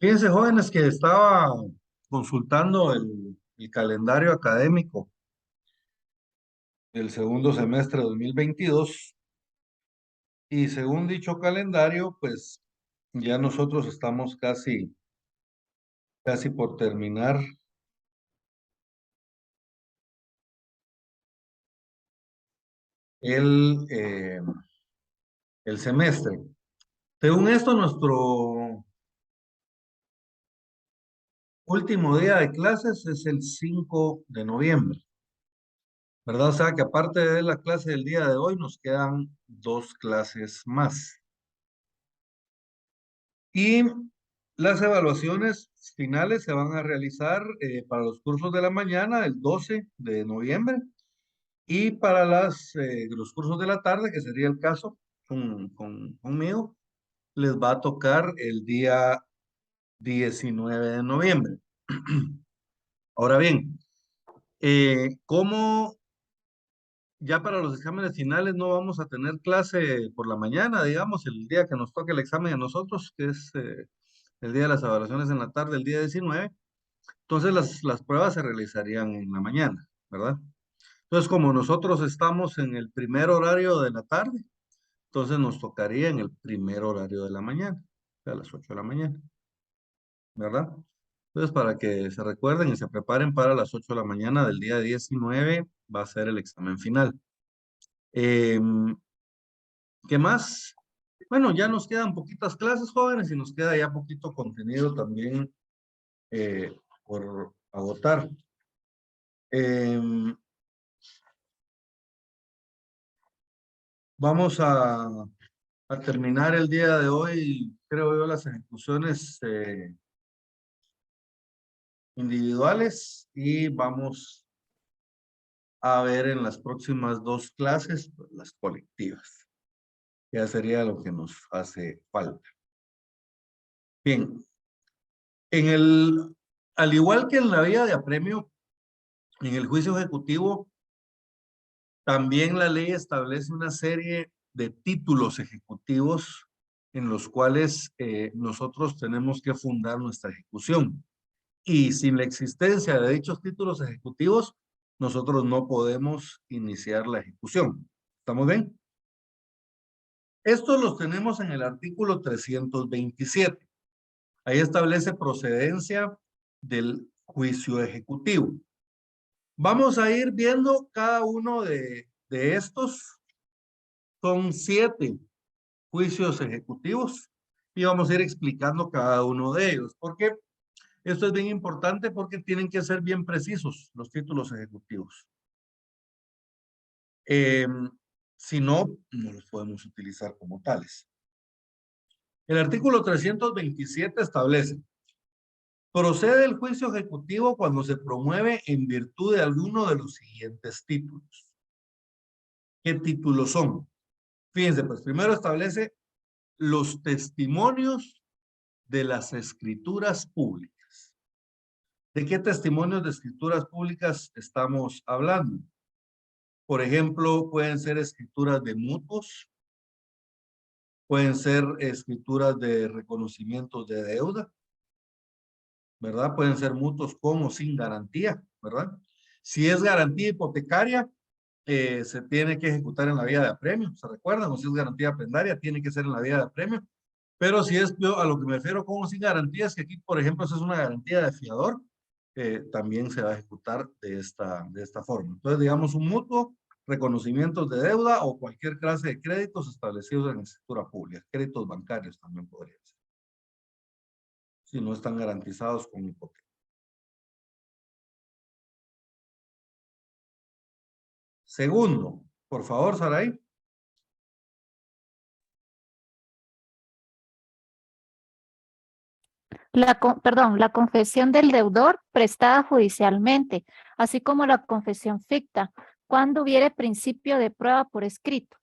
Fíjense, jóvenes, que estaba consultando el calendario académico del segundo semestre de 2022 y según dicho calendario, pues ya nosotros estamos casi por terminar el, eh, el semestre. Según esto, nuestro último día de clases es el 5 de noviembre, ¿verdad? O sea que aparte de la clase del día de hoy, nos quedan dos clases más. Y las evaluaciones finales se van a realizar para los cursos de la mañana el 12 de noviembre y para los cursos de la tarde, que sería el caso conmigo, les va a tocar el día 19 de noviembre. Ahora bien, como ya para los exámenes finales no vamos a tener clase por la mañana, digamos, el día que nos toque el examen a nosotros, que es el día de las evaluaciones en la tarde, el día 19. Entonces las pruebas se realizarían en la mañana, ¿verdad? Entonces, como nosotros estamos en el primer horario de la tarde, entonces nos tocaría en el primer horario de la mañana, a las 8 de la mañana, ¿verdad? Entonces, para que se recuerden y se preparen para las 8 de la mañana del día 19, va a ser el examen final. Em, ¿Qué más? Bueno, ya nos quedan poquitas clases, jóvenes, y nos queda ya poquito contenido también por agotar. Em, Vamos a terminar el día de hoy, creo yo, las ejecuciones individuales y vamos a ver en las próximas dos clases pues, las colectivas. Ya sería lo que nos hace falta. Bien, al igual que en la vía de apremio, en el juicio ejecutivo, también la ley establece una serie de títulos ejecutivos en los cuales nosotros tenemos que fundar nuestra ejecución. Y sin la existencia de dichos títulos ejecutivos, nosotros no podemos iniciar la ejecución. ¿Estamos bien? Estos los tenemos en el artículo 327. Ahí establece procedencia del juicio ejecutivo. Vamos a ir viendo cada uno de estos. Son 7 juicios ejecutivos y vamos a ir explicando cada uno de ellos. ¿Por qué? Esto es bien importante porque tienen que ser bien precisos los títulos ejecutivos. Eh, si no, no los podemos utilizar como tales. El artículo 327 establece: procede el juicio ejecutivo cuando se promueve en virtud de alguno de los siguientes títulos. ¿Qué títulos son? Fíjense, pues primero establece los testimonios de las escrituras públicas. ¿De qué testimonios de escrituras públicas estamos hablando? Por ejemplo, pueden ser escrituras de mutuos, pueden ser escrituras de reconocimientos de deuda, ¿verdad? Pueden ser mutuos con o sin garantía, ¿verdad? Si es garantía hipotecaria, se tiene que ejecutar en la vía de apremio, ¿se recuerdan? O si es garantía prendaria, tiene que ser en la vía de apremio. Pero si es, yo a lo que me refiero con o sin garantía, es que aquí, por ejemplo, eso es una garantía de fiador, también se va a ejecutar de esta forma. Entonces, digamos, un mutuo, reconocimientos de deuda o cualquier clase de créditos establecidos en la escritura pública. Créditos bancarios también podrían ser, si no están garantizados con hipoteca. Segundo, por favor, Saray. La confesión del deudor prestada judicialmente, así como la confesión ficta, cuando hubiere principio de prueba por escrito.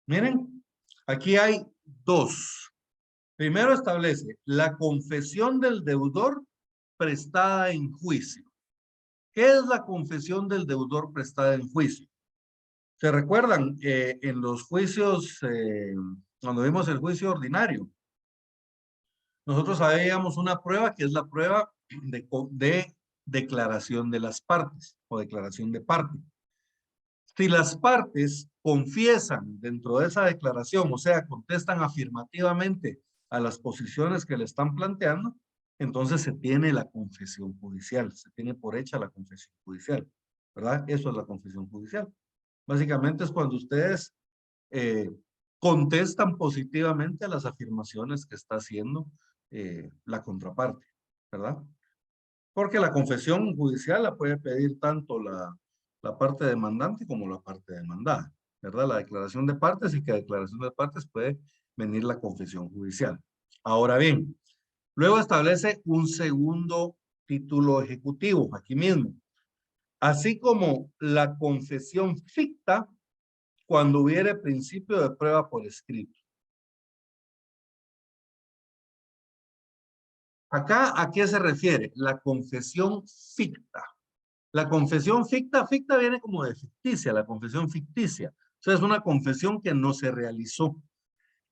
Miren, aquí hay dos. Primero establece la confesión del deudor prestada en juicio. ¿Qué es la confesión del deudor prestada en juicio? ¿Se recuerdan en los juicios, cuando vimos el juicio ordinario? nosotros habíamos una prueba que es la prueba de declaración de las partes o declaración de parte. Si las partes confiesan dentro de esa declaración, o sea, contestan afirmativamente a las posiciones que le están planteando, entonces se tiene la confesión judicial, se tiene por hecha la confesión judicial, ¿verdad? Eso es la confesión judicial. Básicamente es cuando ustedes contestan positivamente a las afirmaciones que está haciendo la contraparte, ¿verdad? Porque la confesión judicial la puede pedir tanto la parte demandante como la parte demandada, ¿verdad? La declaración de partes y que a declaración de partes puede venir la confesión judicial. Ahora bien, luego establece un segundo título ejecutivo, aquí mismo. Así como la confesión ficta cuando hubiere principio de prueba por escrito. Acá, ¿a qué se refiere? La confesión ficta. La confesión ficta viene como de ficticia, la confesión ficticia. O sea, es una confesión que no se realizó.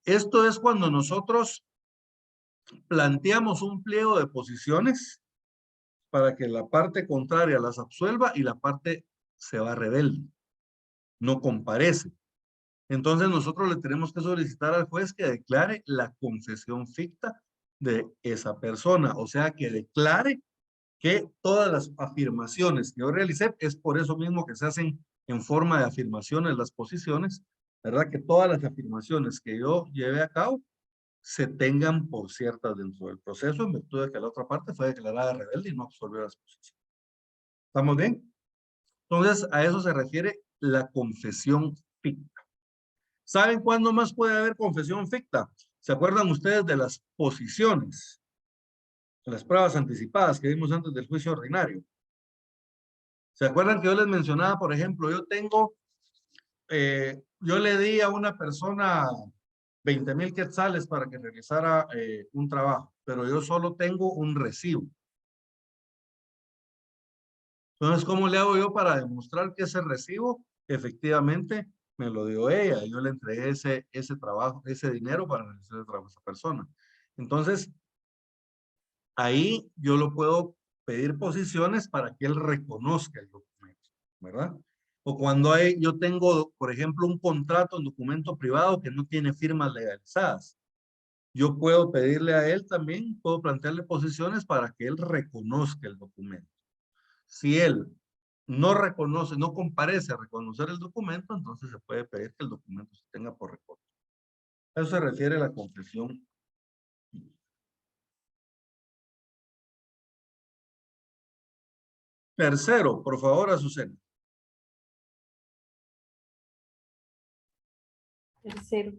Esto es cuando nosotros planteamos un pliego de posiciones para que la parte contraria las absuelva y la parte se va rebelde, no comparece. Entonces nosotros le tenemos que solicitar al juez que declare la confesión ficta de esa persona, o sea, que declare que todas las afirmaciones que yo realicé, es por eso mismo que se hacen en forma de afirmaciones las posiciones, ¿verdad? Que todas las afirmaciones que yo lleve a cabo se tengan por ciertas dentro del proceso, en virtud de que la otra parte fue declarada rebelde y no absolvió las posiciones. ¿Estamos bien? Entonces, a eso se refiere la confesión ficta. ¿Saben cuándo más puede haber confesión ficta? ¿Se acuerdan ustedes de las posiciones? De las pruebas anticipadas que vimos antes del juicio ordinario. ¿Se acuerdan que yo les mencionaba, por ejemplo, yo le di a una persona 20,000 quetzales para que realizara un trabajo, pero yo solo tengo un recibo? Entonces, ¿cómo le hago yo para demostrar que ese recibo efectivamente me lo dio ella? Yo le entregué ese trabajo, ese dinero para realizar el trabajo a esa persona. Entonces, ahí yo lo puedo pedir posiciones para que él reconozca el documento, ¿verdad? O cuando yo tengo, por ejemplo, un contrato, un documento privado que no tiene firmas legalizadas. Yo puedo pedirle a él también, puedo plantearle posiciones para que él reconozca el documento. Si él no reconoce, no comparece a reconocer el documento, entonces se puede pedir que el documento se tenga por reconocer. A eso se refiere la confesión. Tercero, por favor, Azucena. Tercero,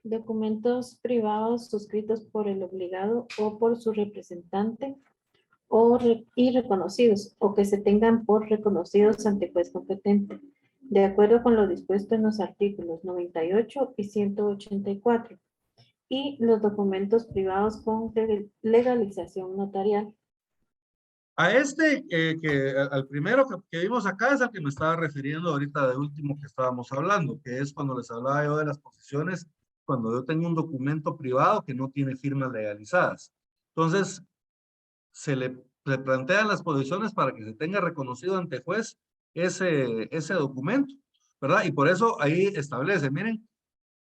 documentos privados suscritos por el obligado o por su representante y reconocidos, o que se tengan por reconocidos ante juez competente, de acuerdo con lo dispuesto en los artículos 98 y 184, y los documentos privados con legalización notarial. A al primero que vimos acá es al que me estaba refiriendo ahorita de último que estábamos hablando, que es cuando les hablaba yo de las posiciones, cuando yo tengo un documento privado que no tiene firmas legalizadas. Entonces, se le plantean las posiciones para que se tenga reconocido ante juez ese documento, ¿verdad? Y por eso ahí establece, miren,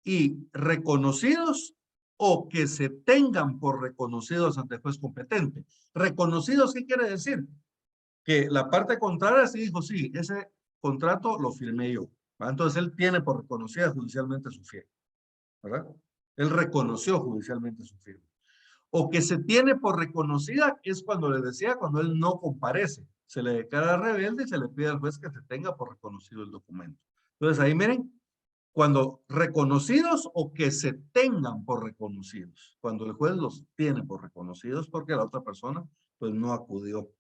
y reconocidos o que se tengan por reconocidos ante juez competente. Reconocidos, ¿qué quiere decir? Que la parte contraria sí dijo, sí, ese contrato lo firmé yo. ¿verdad? Entonces él tiene por reconocida judicialmente su firma, ¿verdad? Él reconoció judicialmente su firma. O que se tiene por reconocida es cuando les decía, cuando él no comparece. Se le declara rebelde y se le pide al juez que se tenga por reconocido el documento. Entonces ahí miren, cuando reconocidos o que se tengan por reconocidos. Cuando el juez los tiene por reconocidos porque la otra persona pues no acudió.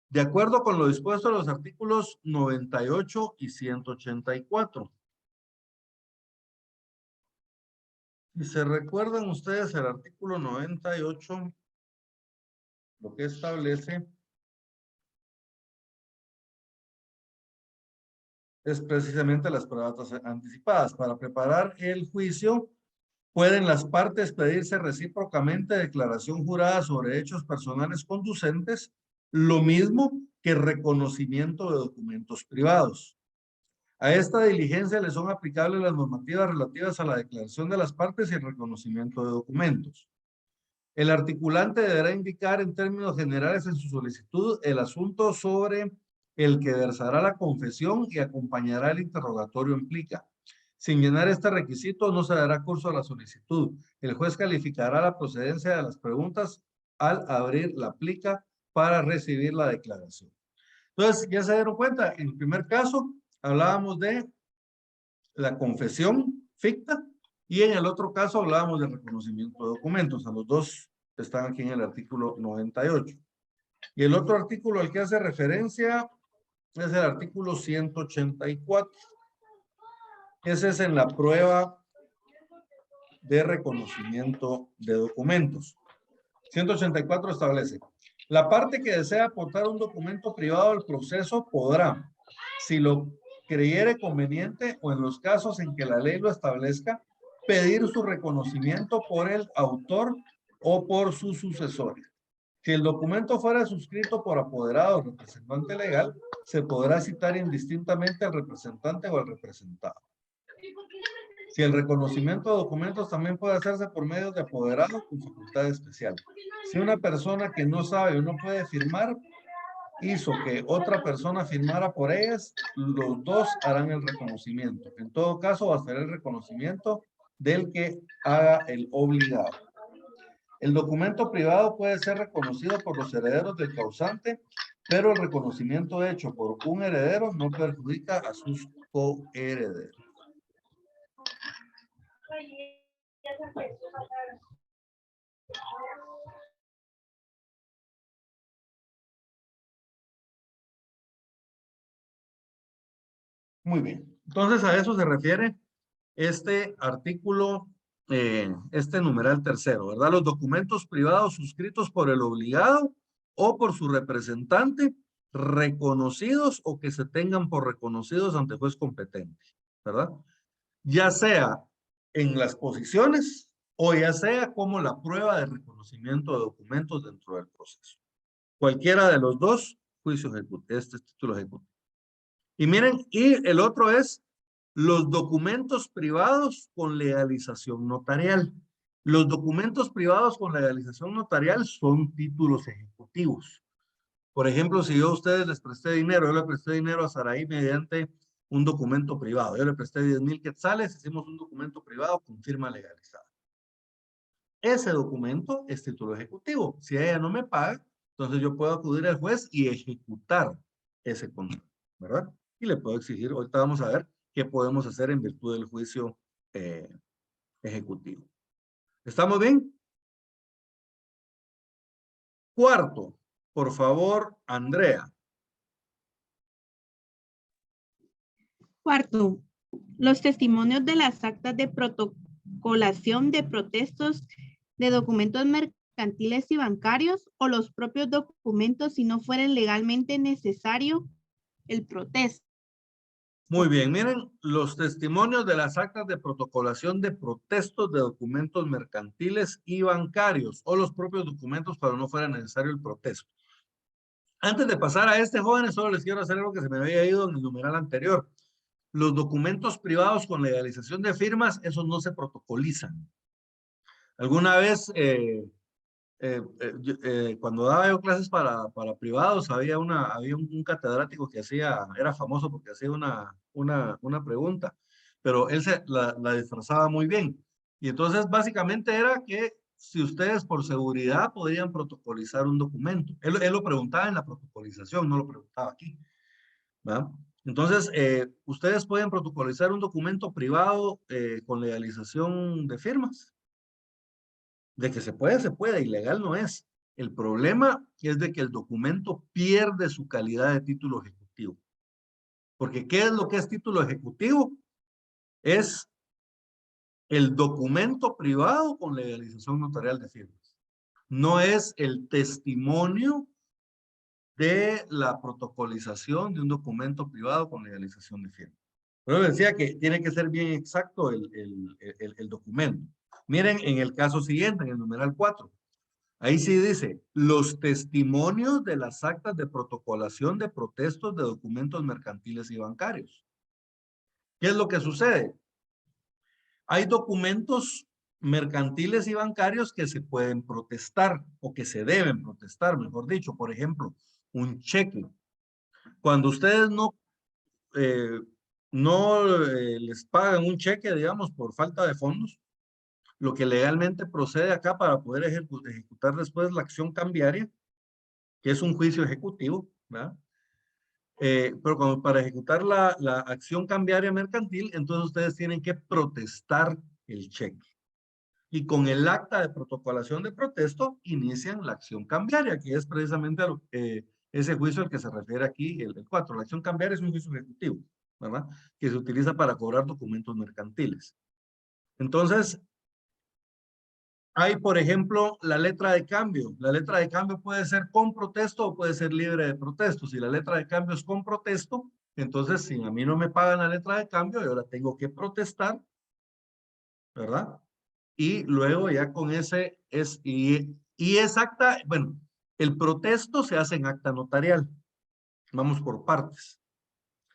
De acuerdo con lo dispuesto en los artículos 98 y 184. Si se recuerdan ustedes el artículo 98, lo que establece es precisamente las pruebas anticipadas. Para preparar el juicio Pueden las partes pedirse recíprocamente declaración jurada sobre hechos personales conducentes, lo mismo que reconocimiento de documentos privados. A esta diligencia le son aplicables las normativas relativas a la declaración de las partes y el reconocimiento de documentos. El articulante deberá indicar en términos generales en su solicitud el asunto sobre el que versará la confesión y acompañará el interrogatorio en plica. Sin llenar este requisito no se dará curso a la solicitud. El juez calificará la procedencia de las preguntas al abrir la plica para recibir la declaración. Entonces, ya se dieron cuenta, en el primer caso hablábamos de la confesión ficta y en el otro caso hablábamos de reconocimiento de documentos. A los dos están aquí en el artículo 98. Y el otro artículo al que hace referencia es el artículo 184. Ese es en la prueba de reconocimiento de documentos. 184 establece: la parte que desea aportar un documento privado al proceso podrá, si lo creyere conveniente o en los casos en que la ley lo establezca, pedir su reconocimiento por el autor o por sus sucesores. Si el documento fuera suscrito por apoderado o representante legal, se podrá citar indistintamente al representante o al representado. Si el reconocimiento de documentos también puede hacerse por medio de apoderado con facultad especial. Si una persona que no sabe o no puede firmar hizo que otra persona firmara por ellas, los dos harán el reconocimiento. En todo caso, bastará el reconocimiento del que haga el obligado. El documento privado puede ser reconocido por los herederos del causante, pero el reconocimiento hecho por un heredero no perjudica a sus coherederos. Muy bien. Entonces a eso se refiere este artículo, este numeral tercero, ¿verdad? Los documentos privados suscritos por el obligado o por su representante, reconocidos o que se tengan por reconocidos ante juez competente, ¿verdad? Ya sea en las posiciones o ya sea como la prueba de reconocimiento de documentos dentro del proceso. Cualquiera de los dos, juicio ejecutivo, este es título ejecutivo. Y miren, y el otro es los documentos privados con legalización notarial. Los documentos privados con legalización notarial son títulos ejecutivos. Por ejemplo, si yo a ustedes les presté dinero, yo le presté dinero a Saraí mediante un documento privado. Yo le presté 10,000 quetzales, hicimos un documento privado con firma legalizada. Ese documento es título ejecutivo. Si ella no me paga, entonces yo puedo acudir al juez y ejecutar ese contrato, ¿verdad? Y le puedo exigir, ahorita vamos a ver qué podemos hacer en virtud del juicio ejecutivo. ¿Estamos bien? Cuarto, por favor, Andrea. Cuarto, los testimonios de las actas de protocolación de protestos de documentos mercantiles y bancarios o los propios documentos si no fueren legalmente necesario el protesto. Muy bien, miren, los testimonios de las actas de protocolación de protestos de documentos mercantiles y bancarios o los propios documentos cuando no fuera necesario el protesto. Antes de pasar a este, jóvenes, solo les quiero hacer algo que se me había ido en el numeral anterior. Los documentos privados con legalización de firmas, esos no se protocolizan. Alguna vez, cuando daba yo clases para privados, había un catedrático que era famoso porque hacía una pregunta, pero él la disfrazaba muy bien. Y entonces básicamente era que si ustedes por seguridad podrían protocolizar un documento. Él lo preguntaba en la protocolización, no lo preguntaba aquí, ¿verdad? Entonces, ustedes pueden protocolizar un documento privado con legalización de firmas. De que se puede, ilegal no es. El problema es de que el documento pierde su calidad de título ejecutivo. Porque ¿qué es lo que es título ejecutivo? Es el documento privado con legalización notarial de firmas. No es el testimonio de la protocolización de un documento privado con legalización de firma. Pero decía que tiene que ser bien exacto el documento. Miren en el caso siguiente, en el numeral 4. Ahí sí dice, los testimonios de las actas de protocolación de protestos de documentos mercantiles y bancarios. ¿Qué es lo que sucede? Hay documentos mercantiles y bancarios que se pueden protestar o que se deben protestar, mejor dicho. Por ejemplo, un cheque. Cuando ustedes les pagan un cheque, digamos, por falta de fondos, lo que legalmente procede acá para poder ejecutar después la acción cambiaria, que es un juicio ejecutivo, ¿verdad? Pero para ejecutar la acción cambiaria mercantil, entonces ustedes tienen que protestar el cheque. Y con el acta de protocolación de protesto inician la acción cambiaria, que es precisamente ese juicio al que se refiere aquí el 4. La acción cambiaria es un juicio ejecutivo, ¿verdad? Que se utiliza para cobrar documentos mercantiles. Entonces, hay, por ejemplo, la letra de cambio. La letra de cambio puede ser con protesto o puede ser libre de protesto. Si la letra de cambio es con protesto, entonces si a mí no me pagan la letra de cambio, yo la tengo que protestar, ¿verdad? Y luego ya con ese y es acta, bueno, el protesto se hace en acta notarial. Vamos por partes.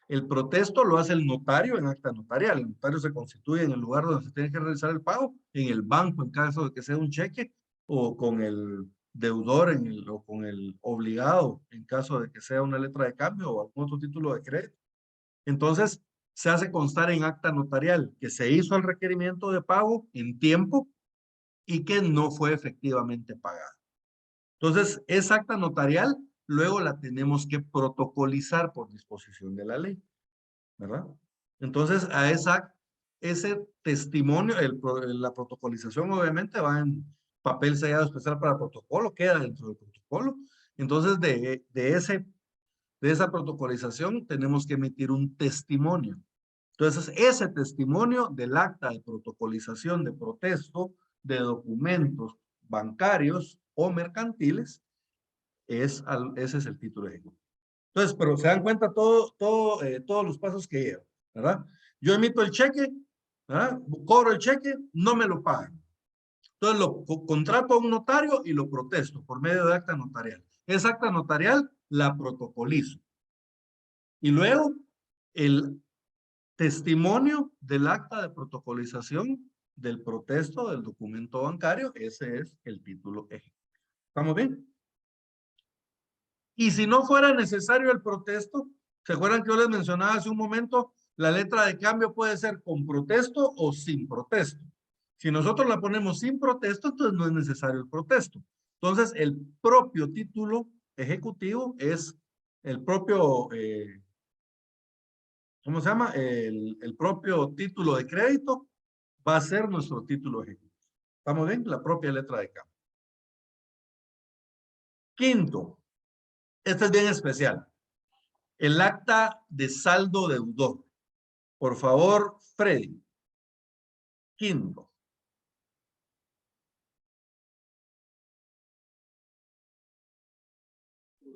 El protesto lo hace el notario en acta notarial. El notario se constituye en el lugar donde se tiene que realizar el pago, en el banco en caso de que sea un cheque, o con el deudor o con el obligado en caso de que sea una letra de cambio o algún otro título de crédito. Entonces, se hace constar en acta notarial que se hizo el requerimiento de pago en tiempo y que no fue efectivamente pagado. Entonces, esa acta notarial luego la tenemos que protocolizar por disposición de la ley, ¿verdad? Entonces, ese testimonio, la protocolización obviamente va en papel sellado especial para protocolo, queda dentro del protocolo. Entonces, de esa protocolización tenemos que emitir un testimonio. Entonces, ese testimonio del acta de protocolización de protesto de documentos bancarios o mercantiles, ese es el título ejecutivo. Entonces, pero se dan cuenta todos los pasos que llevan, ¿verdad? Yo emito el cheque, ¿verdad? Cobro el cheque, no me lo pagan. Entonces lo contrato a un notario y lo protesto por medio de acta notarial. Esa acta notarial la protocolizo. Y luego el testimonio del acta de protocolización del protesto del documento bancario, ese es el título ejecutivo. ¿Estamos bien? Y si no fuera necesario el protesto, ¿se acuerdan que yo les mencionaba hace un momento? La letra de cambio puede ser con protesto o sin protesto. Si nosotros la ponemos sin protesto, entonces no es necesario el protesto. Entonces, el propio título ejecutivo es el propio, ¿cómo se llama? El propio título de crédito va a ser nuestro título ejecutivo. ¿Estamos bien? La propia letra de cambio. Quinto, este es bien especial. El acta de saldo deudor. Por favor, Freddy. Quinto.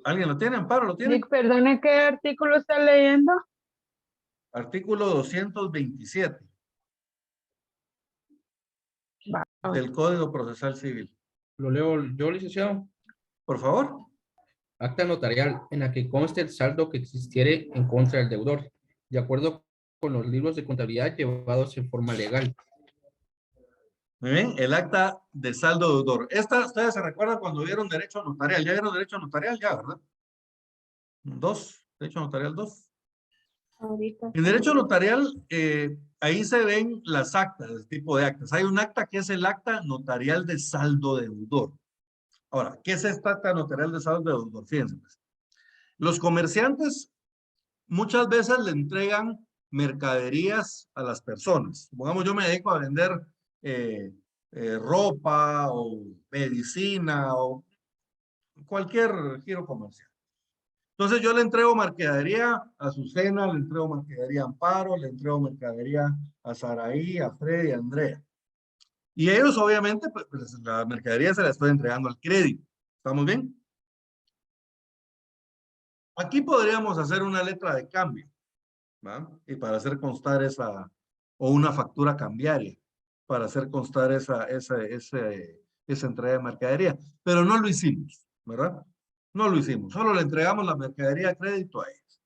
¿Alguien lo tiene? ¿Amparo lo tiene? Nick, perdone, ¿qué artículo está leyendo? Artículo 227 del Código Procesal Civil. Lo leo yo, licenciado. Por favor. Acta notarial en la que conste el saldo que existiere en contra del deudor, de acuerdo con los libros de contabilidad llevados en forma legal. Muy bien, el acta de saldo deudor. Ustedes se recuerdan cuando vieron derecho notarial. ¿Ya vieron derecho notarial? Ya, ¿verdad? 2, derecho notarial 2. Ahorita. En derecho notarial, ahí se ven las actas, el tipo de actas. Hay un acta que es el acta notarial de saldo deudor. Ahora, ¿qué es esta acta notarial de saldo deudor? Fíjense, pues. Los comerciantes muchas veces le entregan mercaderías a las personas. Supongamos, yo me dedico a vender ropa o medicina o cualquier giro comercial. Entonces yo le entrego mercadería a Azucena, le entrego mercadería a Amparo, le entrego mercadería a Saraí, a Freddy, a Andrea. Y ellos obviamente, pues la mercadería se la estoy entregando al crédito. ¿Estamos bien? Aquí podríamos hacer una letra de cambio, ¿va? Y para hacer constar esa, o una factura cambiaria. para hacer constar esa entrega de mercadería. Pero no lo hicimos, ¿verdad? No lo hicimos. Solo le entregamos la mercadería a crédito a ellos.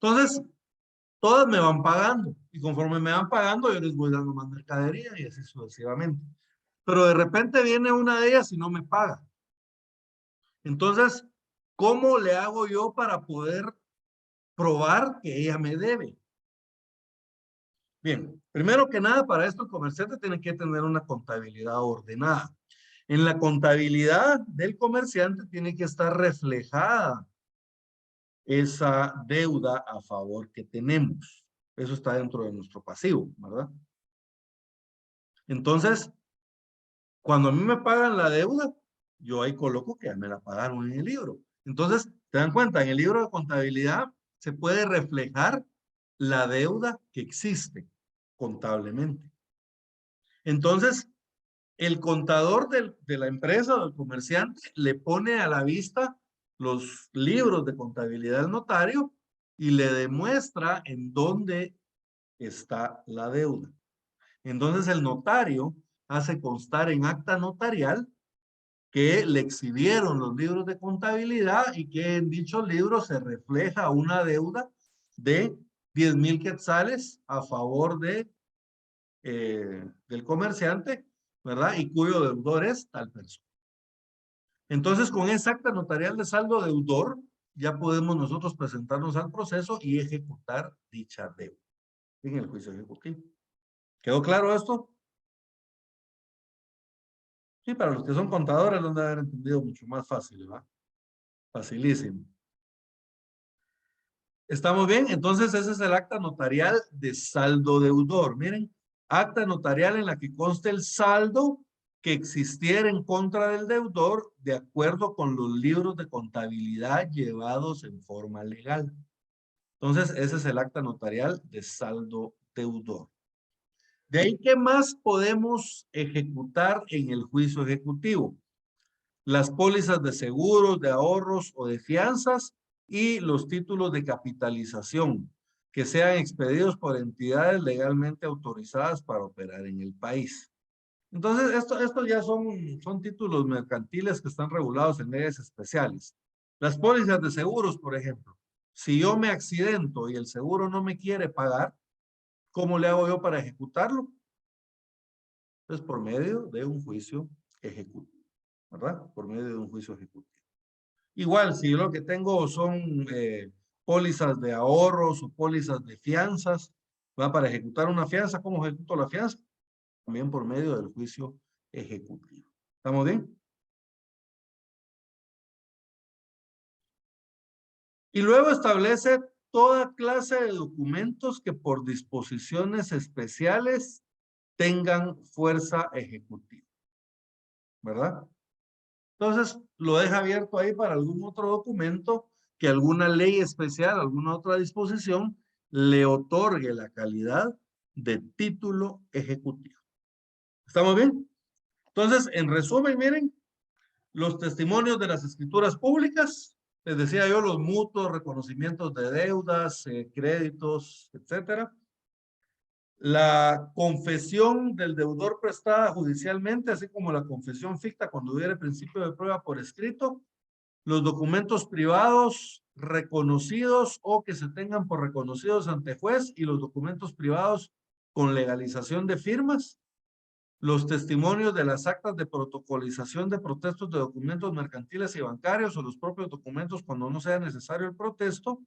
Entonces, todas me van pagando. Y conforme me van pagando, yo les voy dando más mercadería y así sucesivamente. Pero de repente viene una de ellas y no me paga. Entonces, ¿cómo le hago yo para poder probar que ella me debe? Bien, primero que nada, para esto el comerciante tiene que tener una contabilidad ordenada. En la contabilidad del comerciante tiene que estar reflejada esa deuda a favor que tenemos. Eso está dentro de nuestro pasivo, ¿verdad? Entonces, cuando a mí me pagan la deuda, yo ahí coloco que ya me la pagaron en el libro. Entonces, ¿te dan cuenta? En el libro de contabilidad se puede reflejar la deuda que existe contablemente. Entonces, el contador de la empresa o del comerciante le pone a la vista los libros de contabilidad del notario y le demuestra en dónde está la deuda. Entonces, el notario hace constar en acta notarial que le exhibieron los libros de contabilidad y que en dichos libros se refleja una deuda de 10,000 quetzales a favor del comerciante, ¿verdad? Y cuyo deudor es tal persona. Entonces, con esa acta notarial de saldo deudor, ya podemos nosotros presentarnos al proceso y ejecutar dicha deuda en el juicio ejecutivo. ¿Quedó claro esto? Sí, para los que son contadores lo han de haber entendido mucho más fácil, ¿verdad? Facilísimo. ¿Estamos bien? Entonces ese es el acta notarial de saldo deudor. Miren, acta notarial en la que consta el saldo que existiera en contra del deudor de acuerdo con los libros de contabilidad llevados en forma legal. Entonces ese es el acta notarial de saldo deudor. De ahí, ¿qué más podemos ejecutar en el juicio ejecutivo? Las pólizas de seguros, de ahorros o de fianzas y los títulos de capitalización que sean expedidos por entidades legalmente autorizadas para operar en el país. Entonces, esto ya son títulos mercantiles que están regulados en leyes especiales. Las pólizas de seguros, por ejemplo. Si yo me accidento y el seguro no me quiere pagar, ¿cómo le hago yo para ejecutarlo? Pues por medio de un juicio ejecutivo, ¿verdad? Por medio de un juicio ejecutivo. Igual, si yo lo que tengo son pólizas de ahorros o pólizas de fianzas, va para ejecutar una fianza, ¿cómo ejecuto la fianza? También por medio del juicio ejecutivo. ¿Estamos bien? Y luego establece toda clase de documentos que por disposiciones especiales tengan fuerza ejecutiva, ¿verdad? Entonces, lo deja abierto ahí para algún otro documento que alguna ley especial, alguna otra disposición le otorgue la calidad de título ejecutivo. ¿Estamos bien? Entonces, en resumen, miren, los testimonios de las escrituras públicas, les decía yo, los mutuos, reconocimientos de deudas, créditos, etcétera. La confesión del deudor prestada judicialmente, así como la confesión ficta cuando hubiera principio de prueba por escrito, los documentos privados reconocidos o que se tengan por reconocidos ante juez y los documentos privados con legalización de firmas, los testimonios de las actas de protocolización de protestos de documentos mercantiles y bancarios o los propios documentos cuando no sea necesario el protesto,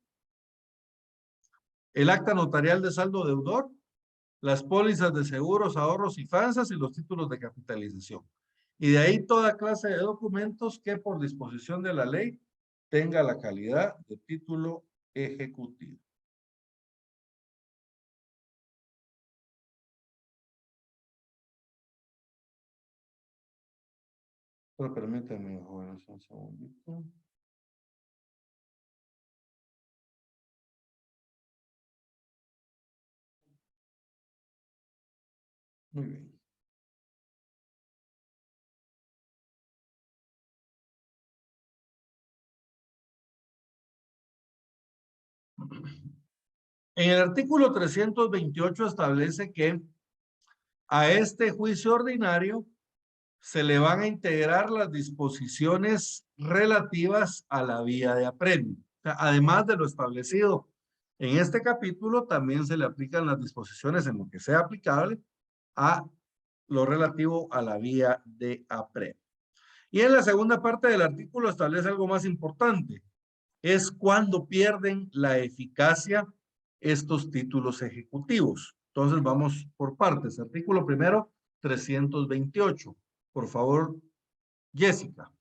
el acta notarial de saldo deudor, las pólizas de seguros, ahorros y fianzas y los títulos de capitalización. Y de ahí toda clase de documentos que por disposición de la ley tenga la calidad de título ejecutivo. Pero permítanme, jóvenes, un segundito. Muy bien. En el artículo 328 establece que A este juicio ordinario se le van a integrar las disposiciones relativas a la vía de apremio. O sea, además de lo establecido en este capítulo, también se le aplican las disposiciones en lo que sea aplicable a lo relativo a la vía de apremio. Y en la segunda parte del artículo establece algo más importante. Es cuando pierden la eficacia estos títulos ejecutivos. Entonces vamos por partes. Artículo primero, 328. Por favor, Jessica.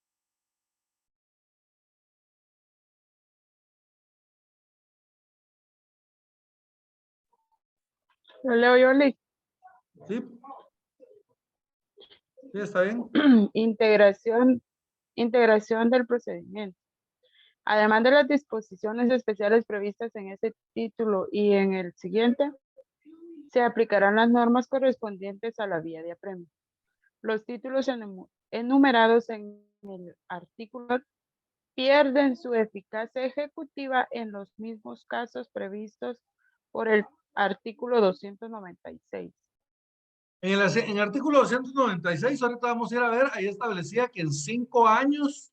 Lo leo yo, Liz. ¿Sí? ¿Sí está bien? Integración del procedimiento. Además de las disposiciones especiales previstas en este título y en el siguiente, se aplicarán las normas correspondientes a la vía de apremio. Los títulos enumerados en el artículo pierden su eficacia ejecutiva en los mismos casos previstos por el artículo 296. En el artículo 296, ahorita vamos a ir a ver, ahí establecía que en 5 años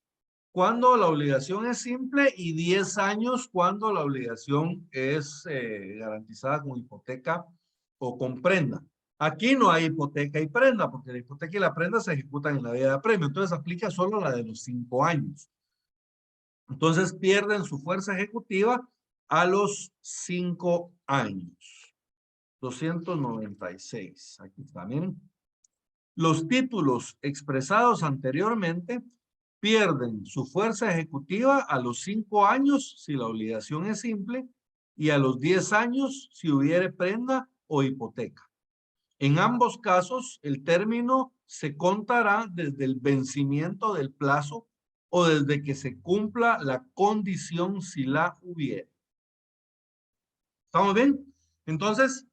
cuando la obligación es simple y 10 años cuando la obligación es garantizada con hipoteca o con prenda. Aquí no hay hipoteca y prenda, porque la hipoteca y la prenda se ejecutan en la vía de apremio, entonces aplica solo la de los 5 años. Entonces pierden su fuerza ejecutiva a los 5 años. 296, aquí está, miren. Los títulos expresados anteriormente pierden su fuerza ejecutiva a los 5 años si la obligación es simple y a los 10 años si hubiere prenda o hipoteca. En ambos casos, el término se contará desde el vencimiento del plazo o desde que se cumpla la condición si la hubiere. ¿Estamos bien? Entonces,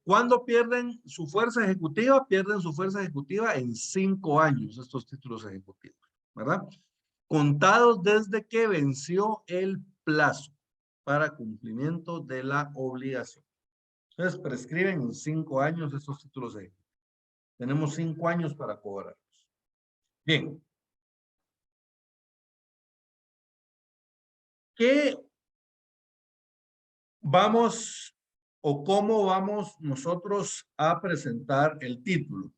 ¿cuándo pierden su fuerza ejecutiva? Pierden su fuerza ejecutiva en 5 años estos títulos ejecutivos, ¿verdad? Contados desde que venció el plazo para cumplimiento de la obligación. Entonces, prescriben en 5 años estos títulos ejecutivos. Tenemos 5 años para cobrarlos. Bien. ¿Qué vamos o cómo vamos nosotros a presentar el título?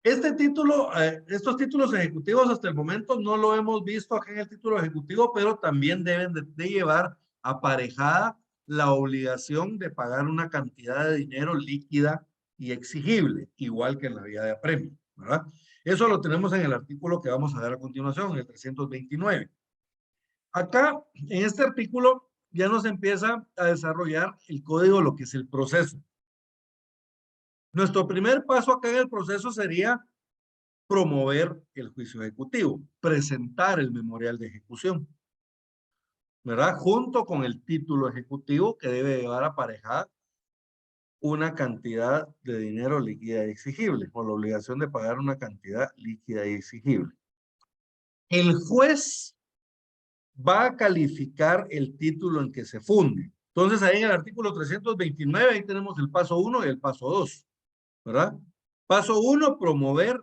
Este título, estos títulos ejecutivos hasta el momento no lo hemos visto acá en el título ejecutivo, pero también deben de llevar aparejada la obligación de pagar una cantidad de dinero líquida y exigible, igual que en la vía de apremio, ¿verdad? Eso lo tenemos en el artículo que vamos a ver a continuación, en el 329. Acá, en este artículo, ya nos empieza a desarrollar el código, lo que es el proceso. Nuestro primer paso acá en el proceso sería promover el juicio ejecutivo, presentar el memorial de ejecución, ¿verdad? Junto con el título ejecutivo que debe llevar aparejada una cantidad de dinero líquida y exigible, o la obligación de pagar una cantidad líquida y exigible. El juez va a calificar el título en que se funde. Entonces ahí en el artículo 329, ahí tenemos el paso 1 y el paso 2, ¿verdad? Paso 1, promover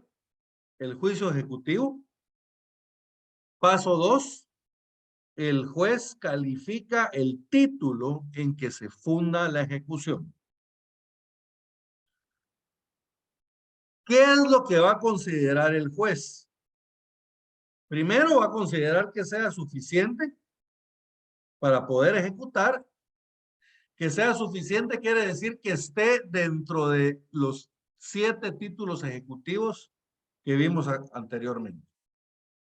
el juicio ejecutivo. Paso 2, el juez califica el título en que se funda la ejecución. ¿Qué es lo que va a considerar el juez? Primero va a considerar que sea suficiente para poder ejecutar. Que sea suficiente quiere decir que esté dentro de los 7 títulos ejecutivos que vimos anteriormente,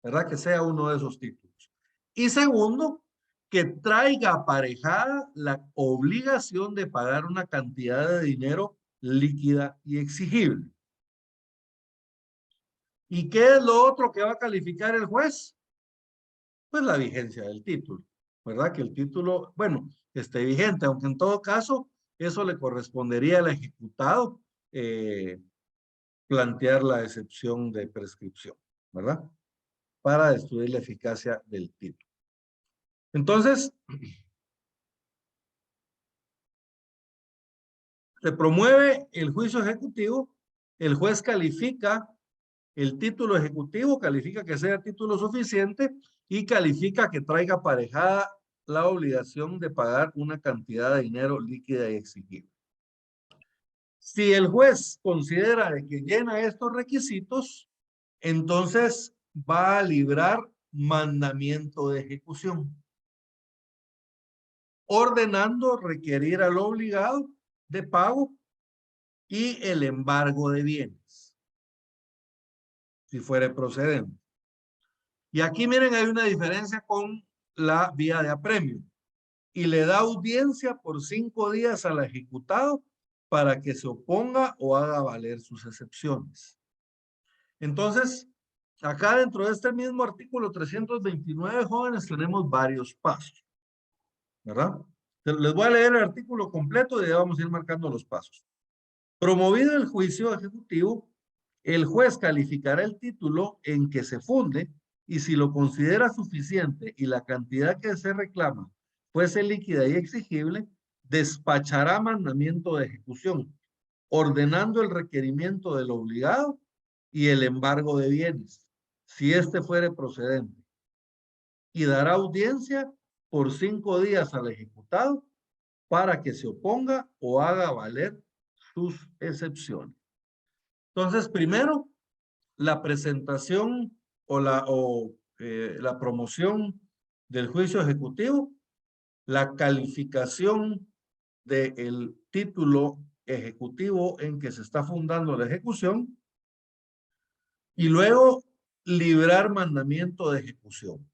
¿verdad? Que sea uno de esos títulos. Y segundo, que traiga aparejada la obligación de pagar una cantidad de dinero líquida y exigible. ¿Y qué es lo otro que va a calificar el juez? Pues la vigencia del título, ¿verdad? Que el título, bueno, esté vigente, aunque en todo caso eso le correspondería al ejecutado plantear la excepción de prescripción, ¿verdad? para destruir la eficacia del título. Entonces, se promueve el juicio ejecutivo, el juez califica el título ejecutivo, califica que sea título suficiente y califica que traiga aparejada la obligación de pagar una cantidad de dinero líquida y exigible. Si el juez considera de que llena estos requisitos, entonces va a librar mandamiento de ejecución, ordenando requerir al obligado de pago y el embargo de bienes, si fuere procedente. Y aquí miren, hay una diferencia con la vía de apremio. Y le da audiencia por 5 días al ejecutado para que se oponga o haga valer sus excepciones. Entonces, acá dentro de este mismo artículo 329, jóvenes, tenemos varios pasos, ¿verdad? Les voy a leer el artículo completo y ya vamos a ir marcando los pasos. Promovido el juicio ejecutivo, el juez calificará el título en que se funde y si lo considera suficiente y la cantidad que se reclama fuese líquida y exigible, despachará mandamiento de ejecución, ordenando el requerimiento del obligado y el embargo de bienes, si éste fuere procedente, y dará audiencia por 5 días al ejecutado para que se oponga o haga valer sus excepciones. Entonces, primero, la presentación o la promoción del juicio ejecutivo, la calificación del título ejecutivo en que se está fundando la ejecución y luego librar mandamiento de ejecución.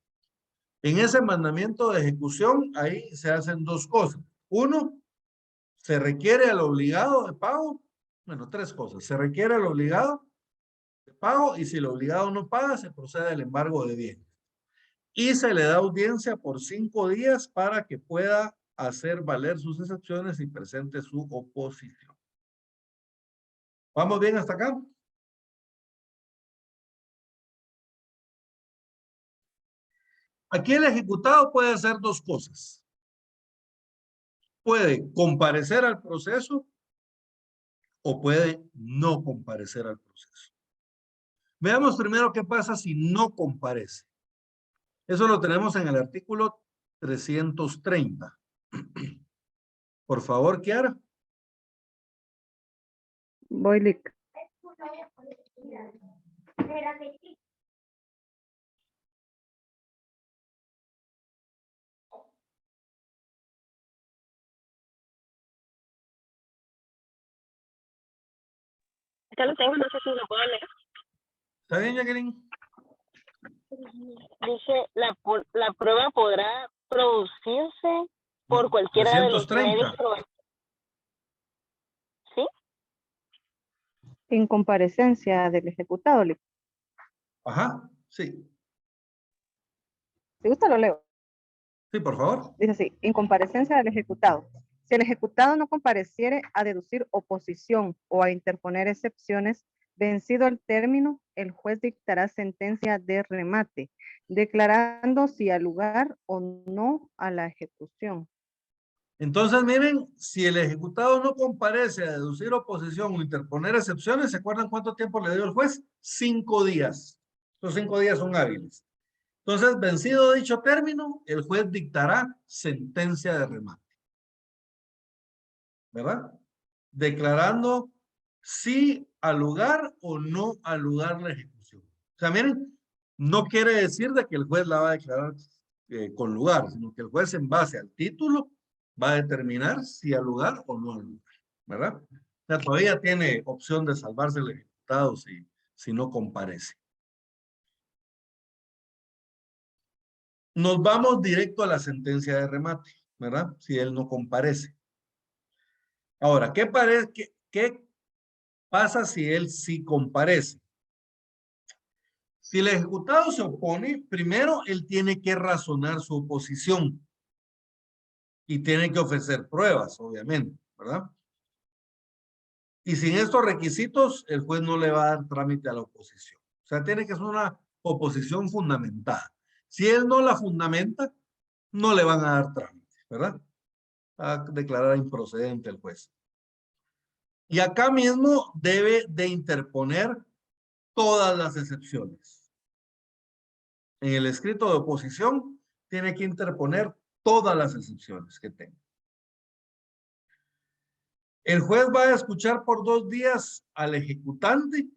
En ese mandamiento de ejecución, ahí se hacen 2 cosas. Uno, se requiere al obligado de pago, bueno, 3 cosas. Se requiere al obligado de pago y si el obligado no paga, se procede al embargo de bienes. Y se le da audiencia por 5 días para que pueda hacer valer sus excepciones y presente su oposición. ¿Vamos bien hasta acá? Aquí el ejecutado puede hacer 2 cosas. Puede comparecer al proceso o puede no comparecer al proceso. Veamos primero qué pasa si no comparece. Eso lo tenemos en el artículo 330. Por favor, Kiara. Voy, Lic. Ya lo tengo, no sé si lo puedo leer. ¿Está bien, Jacqueline? Dice, la prueba podrá producirse por cualquiera de los 330. medios probatorios. ¿Sí? En comparecencia del ejecutado, Lic. Ajá, sí. Si gusta, lo leo. Sí, por favor. Dice así, en comparecencia del ejecutado. Si el ejecutado no compareciere a deducir oposición o a interponer excepciones, vencido el término, el juez dictará sentencia de remate, declarando si al lugar o no a la ejecución. Entonces, miren, si el ejecutado no comparece a deducir oposición o interponer excepciones, ¿se acuerdan cuánto tiempo le dio el juez? 5 días. Los 5 días son hábiles. Entonces, vencido dicho término, el juez dictará sentencia de remate. ¿Verdad? Declarando si al lugar o no al lugar la ejecución. O sea, miren, no quiere decir de que el juez la va a declarar con lugar, sino que el juez en base al título va a determinar si al lugar o no al lugar, ¿verdad? O sea, todavía tiene opción de salvarse el ejecutado si no comparece. Nos vamos directo a la sentencia de remate, ¿verdad? Si él no comparece. Ahora, ¿qué pasa si él sí comparece? Si el ejecutado se opone, primero él tiene que razonar su oposición y tiene que ofrecer pruebas, obviamente, ¿verdad? Y sin estos requisitos, el juez no le va a dar trámite a la oposición. O sea, tiene que ser una oposición fundamentada. Si él no la fundamenta, no le van a dar trámite, ¿verdad? A declarar improcedente el juez. Y acá mismo debe de interponer todas las excepciones. En el escrito de oposición tiene que interponer todas las excepciones que tenga. El juez va a escuchar por 2 días al ejecutante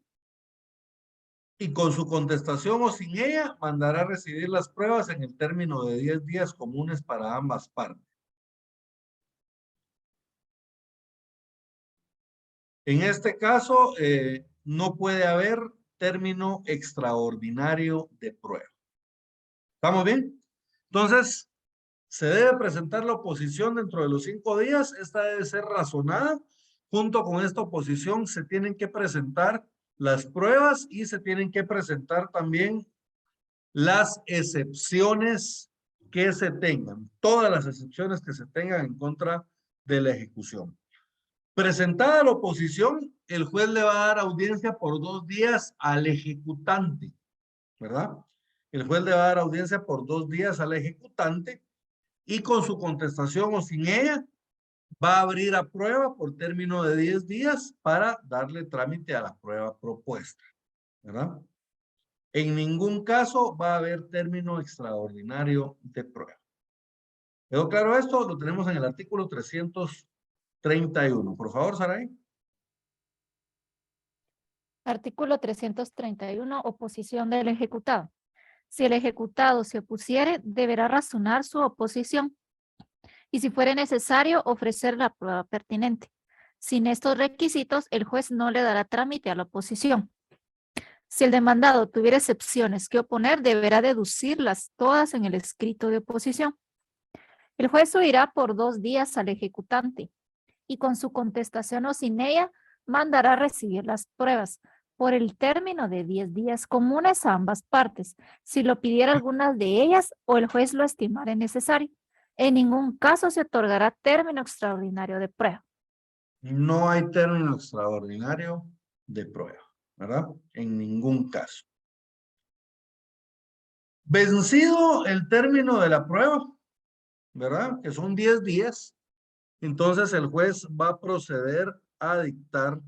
y con su contestación o sin ella mandará a recibir las pruebas en el término de 10 días comunes para ambas partes. En este caso, no puede haber término extraordinario de prueba. ¿Estamos bien? Entonces, se debe presentar la oposición dentro de los 5 días. Esta debe ser razonada. Junto con esta oposición se tienen que presentar las pruebas y se tienen que presentar también las excepciones que se tengan. Todas las excepciones que se tengan en contra de la ejecución. Presentada la oposición, el juez le va a dar audiencia por 2 días al ejecutante, ¿verdad? El juez le va a dar audiencia por 2 días al ejecutante y con su contestación o sin ella va a abrir a prueba por término de 10 días para darle trámite a la prueba propuesta, ¿verdad? En ningún caso va a haber término extraordinario de prueba. ¿Quedó claro esto? Lo tenemos en el artículo 331. Por favor, Saray. Artículo 331, oposición del ejecutado. Si el ejecutado se opusiere, deberá razonar su oposición y si fuere necesario, ofrecer la prueba pertinente. Sin estos requisitos, el juez no le dará trámite a la oposición. Si el demandado tuviera excepciones que oponer, deberá deducirlas todas en el escrito de oposición. El juez oirá por 2 días al ejecutante y con su contestación o sin ella, mandará recibir las pruebas por el término de 10 días comunes a ambas partes, si lo pidiera alguna de ellas o el juez lo estimare necesario. En ningún caso se otorgará término extraordinario de prueba. No hay término extraordinario de prueba, ¿verdad? En ningún caso. Vencido el término de la prueba, ¿verdad? Que son 10 días. Entonces el juez va a proceder a dictar,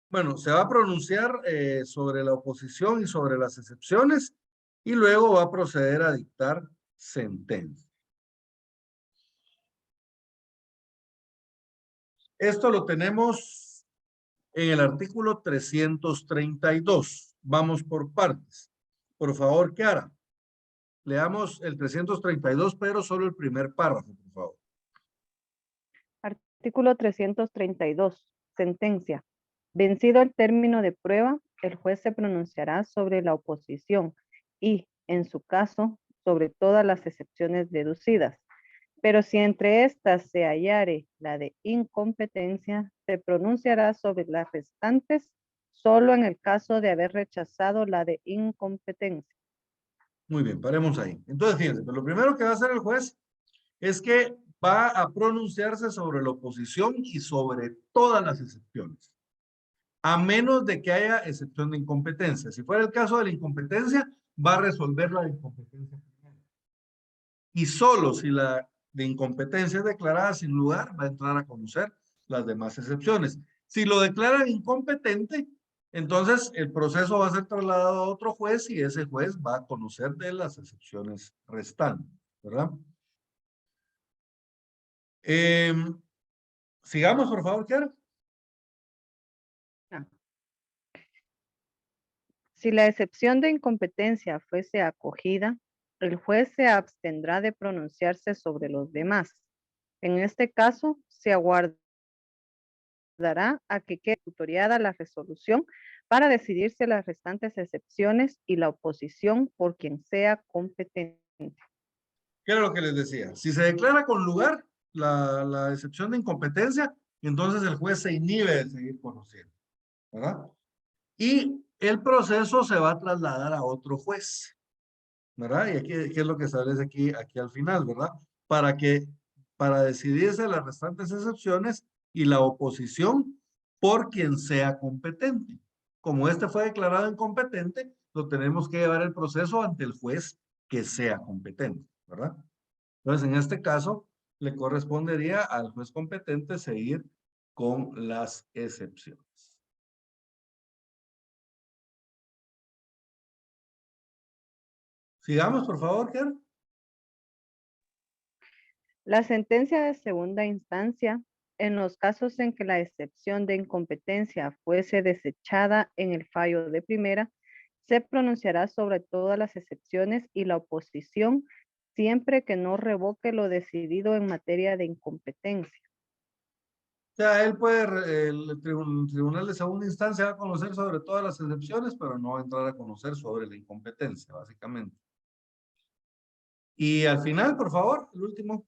bueno, se va a pronunciar sobre la oposición y sobre las excepciones y luego va a proceder a dictar sentencia. Esto lo tenemos en el artículo 332. Vamos por partes. Por favor, Kiara, leamos el 332, pero solo el primer párrafo, por favor. Artículo 332. Sentencia. Vencido el término de prueba, el juez se pronunciará sobre la oposición y, en su caso, sobre todas las excepciones deducidas. Pero si entre estas se hallare la de incompetencia, se pronunciará sobre las restantes solo en el caso de haber rechazado la de incompetencia. Muy bien, paremos ahí. Entonces, fíjense, lo primero que va a hacer el juez es que va a pronunciarse sobre la oposición y sobre todas las excepciones, a menos de que haya excepción de incompetencia. Si fuera el caso de la incompetencia, va a resolver la de incompetencia primero. Y solo si la de incompetencia es declarada sin lugar, va a entrar a conocer las demás excepciones. Si lo declaran incompetente, entonces el proceso va a ser trasladado a otro juez y ese juez va a conocer de las excepciones restantes, ¿verdad? Sigamos, por favor, Kiara. Si la excepción de incompetencia fuese acogida, el juez se abstendrá de pronunciarse sobre los demás. En este caso, se aguardará a que quede tutoriada la resolución para decidirse las restantes excepciones y la oposición por quien sea competente. ¿Qué era lo que les decía? Si se declara con lugar la excepción de incompetencia, entonces el juez se inhibe de seguir conociendo, ¿verdad? Y el proceso se va a trasladar a otro juez, ¿verdad? Y aquí, ¿qué es lo que establece aquí al final, ¿verdad? Para decidirse las restantes excepciones y la oposición por quien sea competente. Como este fue declarado incompetente, lo tenemos que llevar el proceso ante el juez que sea competente, ¿verdad? Entonces, en este caso, le correspondería al juez competente seguir con las excepciones. Sigamos, por favor, Ker. La sentencia de segunda instancia, en los casos en que la excepción de incompetencia fuese desechada en el fallo de primera, se pronunciará sobre todas las excepciones y la oposición siempre que no revoque lo decidido en materia de incompetencia. O sea, él puede, el tribunal de segunda instancia va a conocer sobre todas las excepciones, pero no va a entrar a conocer sobre la incompetencia, básicamente. Y al final, por favor, el último.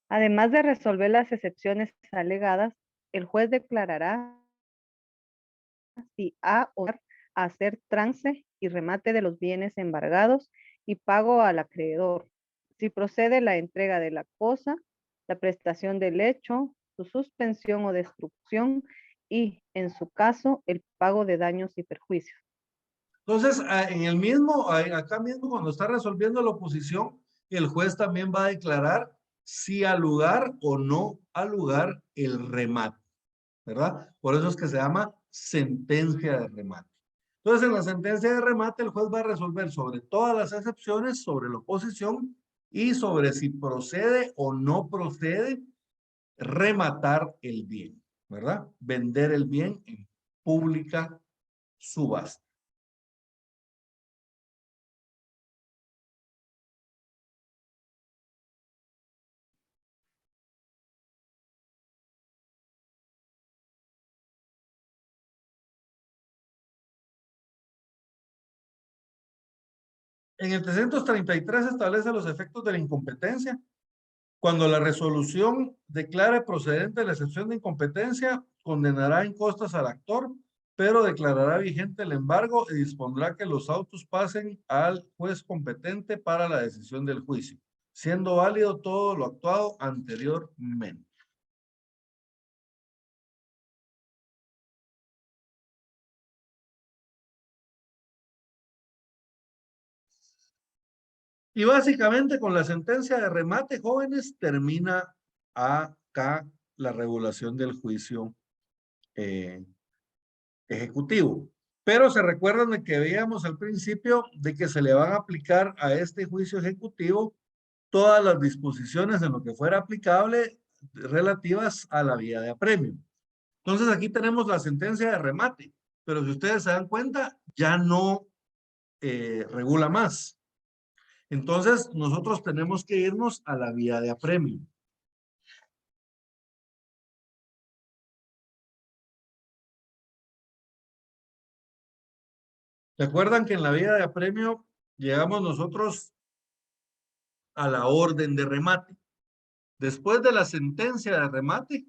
Además de resolver las excepciones alegadas, el juez declarará si ha o no hacer trance y remate de los bienes embargados y pago al acreedor. Si procede la entrega de la cosa, la prestación del hecho, su suspensión o destrucción y, en su caso, el pago de daños y perjuicios. Entonces, en el mismo, acá mismo, cuando está resolviendo la oposición, el juez también va a declarar si al lugar o no al lugar el remate, ¿verdad? Por eso es que se llama sentencia de remate. Entonces, en la sentencia de remate, el juez va a resolver sobre todas las excepciones, sobre la oposición y sobre si procede o no procede rematar el bien, ¿verdad? Vender el bien en pública subasta. En el 333 establece los efectos de la incompetencia. Cuando la resolución declare procedente la excepción de incompetencia, condenará en costas al actor, pero declarará vigente el embargo y dispondrá que los autos pasen al juez competente para la decisión del juicio, siendo válido todo lo actuado anteriormente. Y básicamente con la sentencia de remate, jóvenes, termina acá la regulación del juicio ejecutivo. Pero se recuerdan de que veíamos al principio de que se le van a aplicar a este juicio ejecutivo todas las disposiciones en lo que fuera aplicable relativas a la vía de apremio. Entonces aquí tenemos la sentencia de remate, pero si ustedes se dan cuenta, ya no regula más. Entonces nosotros tenemos que irnos a la vía de apremio. ¿Recuerdan que en la vía de apremio llegamos nosotros a la orden de remate? Después de la sentencia de remate,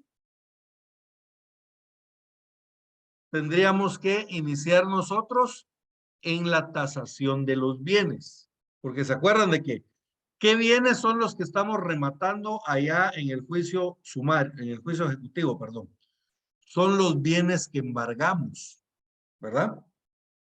tendríamos que iniciar nosotros en la tasación de los bienes. Porque se acuerdan de que, ¿qué bienes son los que estamos rematando allá en el juicio sumario, en el juicio ejecutivo, perdón? Son los bienes que embargamos, ¿verdad?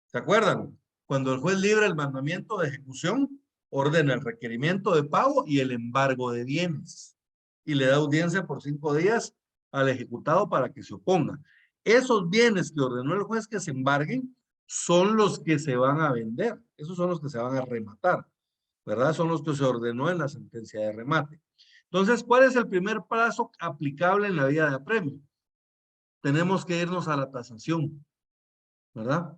¿Se acuerdan? Cuando el juez libra el mandamiento de ejecución, ordena el requerimiento de pago y el embargo de bienes. Y le da audiencia por 5 días al ejecutado para que se oponga. Esos bienes que ordenó el juez que se embarguen son los que se van a vender. Esos son los que se van a rematar, ¿verdad? Son los que se ordenó en la sentencia de remate. Entonces, ¿cuál es el primer plazo aplicable en la vía de apremio? Tenemos que irnos a la tasación, ¿verdad?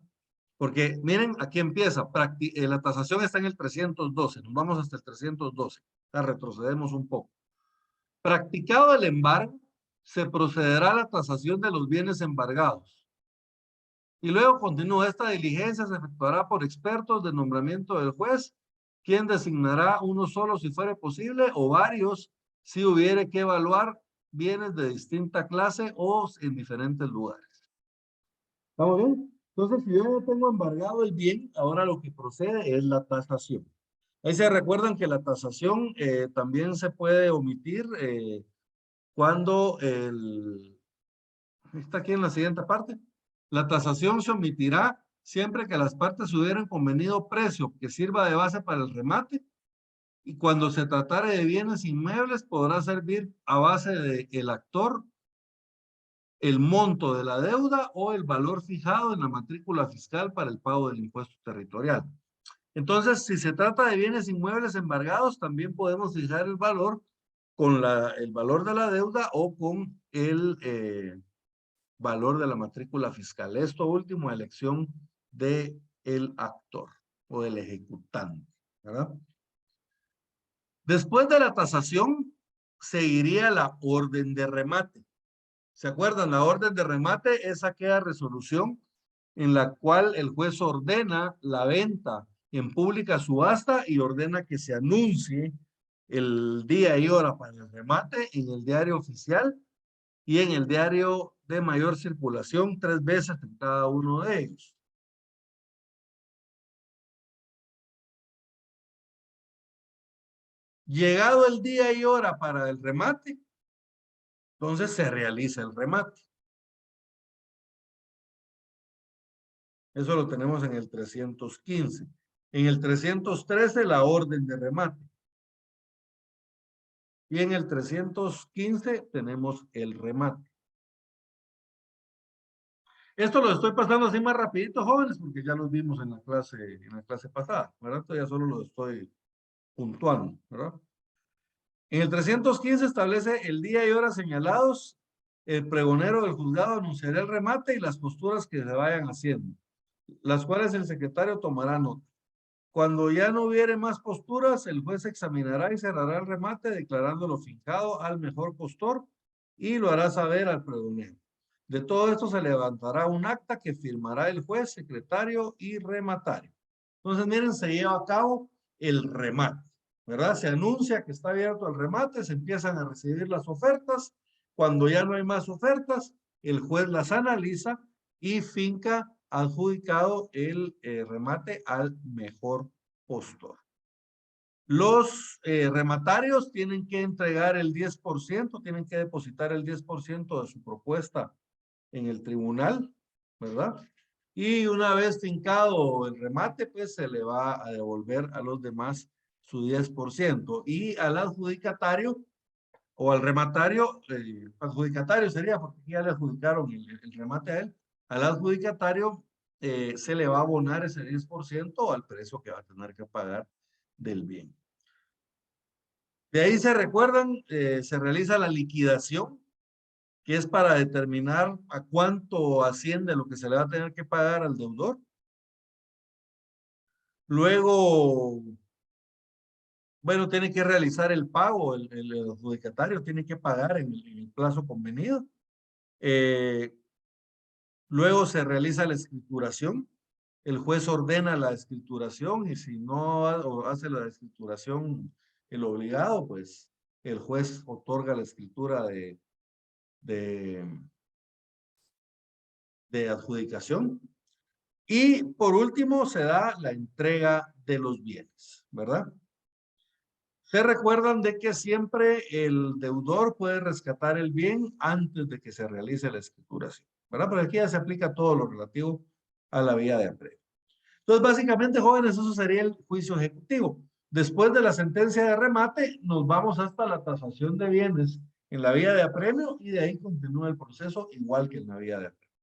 Porque miren, aquí empieza, la tasación está en el 312, nos vamos hasta el 312, retrocedemos un poco. Practicado el embargo, se procederá a la tasación de los bienes embargados. Y luego continúa, esta diligencia se efectuará por expertos de nombramiento del juez, quien designará uno solo si fuere posible o varios si hubiere que evaluar bienes de distinta clase o en diferentes lugares. ¿Estamos bien? Entonces, si yo ya tengo embargado el bien, ahora lo que procede es la tasación. Ahí se recuerdan que la tasación también se puede omitir cuando está aquí en la siguiente parte. La tasación se omitirá siempre que las partes hubieran convenido precio que sirva de base para el remate, y cuando se tratare de bienes inmuebles podrá servir a base del actor el monto de la deuda o el valor fijado en la matrícula fiscal para el pago del impuesto territorial. Entonces, si se trata de bienes inmuebles embargados, también podemos fijar el valor con el valor de la deuda o con el valor de la matrícula fiscal. Esto último, elección del actor o del ejecutante, ¿verdad? Después de la tasación, seguiría la orden de remate. ¿Se acuerdan? La orden de remate es aquella resolución en la cual el juez ordena la venta en pública subasta y ordena que se anuncie el día y hora para el remate en el diario oficial y en el diario de mayor circulación 3 veces en cada uno de ellos. Llegado el día y hora para el remate, entonces se realiza el remate. Eso lo tenemos en el 315. En el 313 la orden de remate. Y en el 315 tenemos el remate. Esto lo estoy pasando así más rapidito, jóvenes, porque ya los vimos en la clase pasada, ¿verdad? Esto ya solo lo estoy puntuando, ¿verdad? En el 315 establece el día y hora señalados. El pregonero del juzgado anunciará el remate y las posturas que se vayan haciendo, las cuales el secretario tomará nota. Cuando ya no hubiere más posturas, el juez examinará y cerrará el remate declarándolo fijado al mejor postor y lo hará saber al pregonero. De todo esto se levantará un acta que firmará el juez, secretario y rematario. Entonces, miren, se lleva a cabo el remate, ¿verdad? Se anuncia que está abierto el remate, se empiezan a recibir las ofertas. Cuando ya no hay más ofertas, el juez las analiza y finca adjudicado el remate al mejor postor. Los rematarios tienen que entregar el 10%, tienen que depositar el 10% de su propuesta en el tribunal, ¿verdad? Y una vez fincado el remate, pues se le va a devolver a los demás su 10%. Y al adjudicatario o al rematario, adjudicatario sería, porque ya le adjudicaron el remate a él, al adjudicatario se le va a abonar ese 10% al precio que va a tener que pagar del bien. De ahí se recuerdan, se realiza la liquidación, que es para determinar a cuánto asciende lo que se le va a tener que pagar al deudor. Luego, bueno, tiene que realizar el pago, el adjudicatario tiene que pagar en el plazo convenido. Luego se realiza la escrituración. El juez ordena la escrituración y si no hace la escrituración el obligado, pues el juez otorga la escritura de adjudicación. Y por último se da la entrega de los bienes, ¿verdad? Se recuerdan de que siempre el deudor puede rescatar el bien antes de que se realice la escrituración, ¿verdad? Pero aquí ya se aplica todo lo relativo a la vía de apremio. Entonces, básicamente, jóvenes, eso sería el juicio ejecutivo. Después de la sentencia de remate, nos vamos hasta la tasación de bienes en la vía de apremio y de ahí continúa el proceso igual que en la vía de apremio.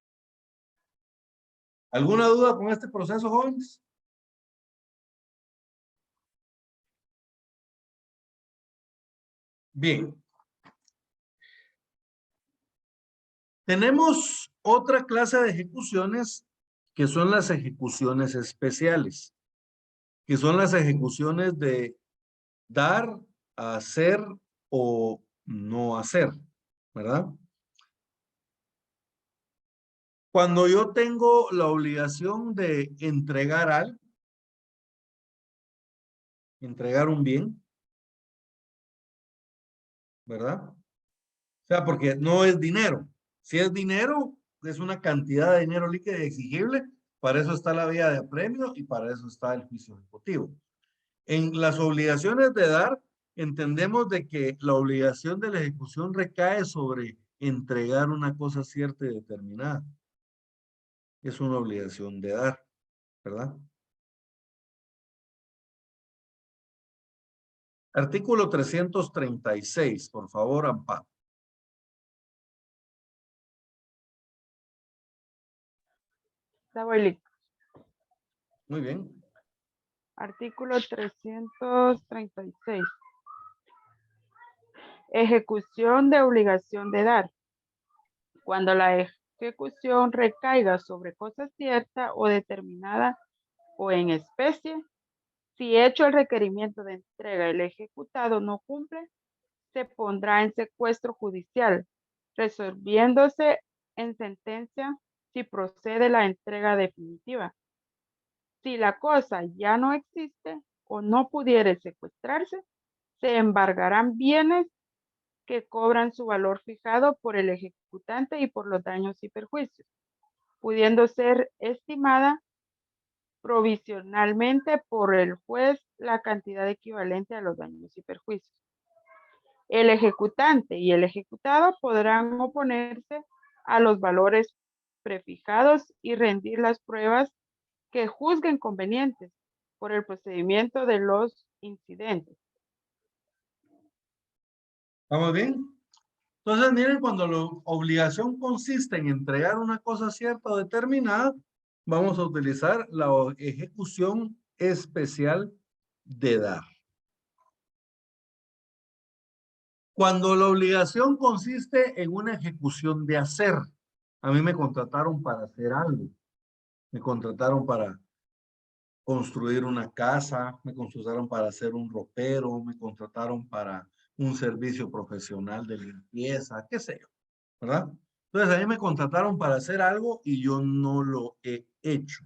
¿Alguna duda con este proceso, jóvenes? Bien. Tenemos otra clase de ejecuciones que son las ejecuciones especiales, que son las ejecuciones de dar, hacer o no hacer, ¿verdad? Cuando yo tengo la obligación de entregar algo, entregar un bien, ¿verdad? O sea, porque no es dinero. Si es dinero, es una cantidad de dinero líquido y exigible. Para eso está la vía de apremio y para eso está el juicio ejecutivo. En las obligaciones de dar, entendemos de que la obligación de la ejecución recae sobre entregar una cosa cierta y determinada. Es una obligación de dar. ¿verdad? Artículo 336, por favor, Amparo. Ya voy listo. Muy bien. Artículo 336. Ejecución de obligación de dar. Cuando la ejecución recaiga sobre cosa cierta o determinada o en especie, si hecho el requerimiento de entrega el ejecutado no cumple, se pondrá en secuestro judicial, resolviéndose en sentencia si procede la entrega definitiva. Si la cosa ya no existe o no pudiere secuestrarse, se embargarán bienes que cobran su valor fijado por el ejecutante y por los daños y perjuicios, pudiendo ser estimada provisionalmente por el juez la cantidad equivalente a los daños y perjuicios. El ejecutante y el ejecutado podrán oponerse a los valores prefijados y rendir las pruebas que juzguen convenientes por el procedimiento de los incidentes. ¿Vamos bien? Entonces, miren, cuando la obligación consiste en entregar una cosa cierta o determinada, vamos a utilizar la ejecución especial de dar. Cuando la obligación consiste en una ejecución de hacer, a mí me contrataron para hacer algo. Me contrataron para construir una casa, me contrataron para hacer un ropero, me contrataron para un servicio profesional de limpieza, qué sé yo, ¿verdad? Entonces a mí me contrataron para hacer algo y yo no lo he hecho.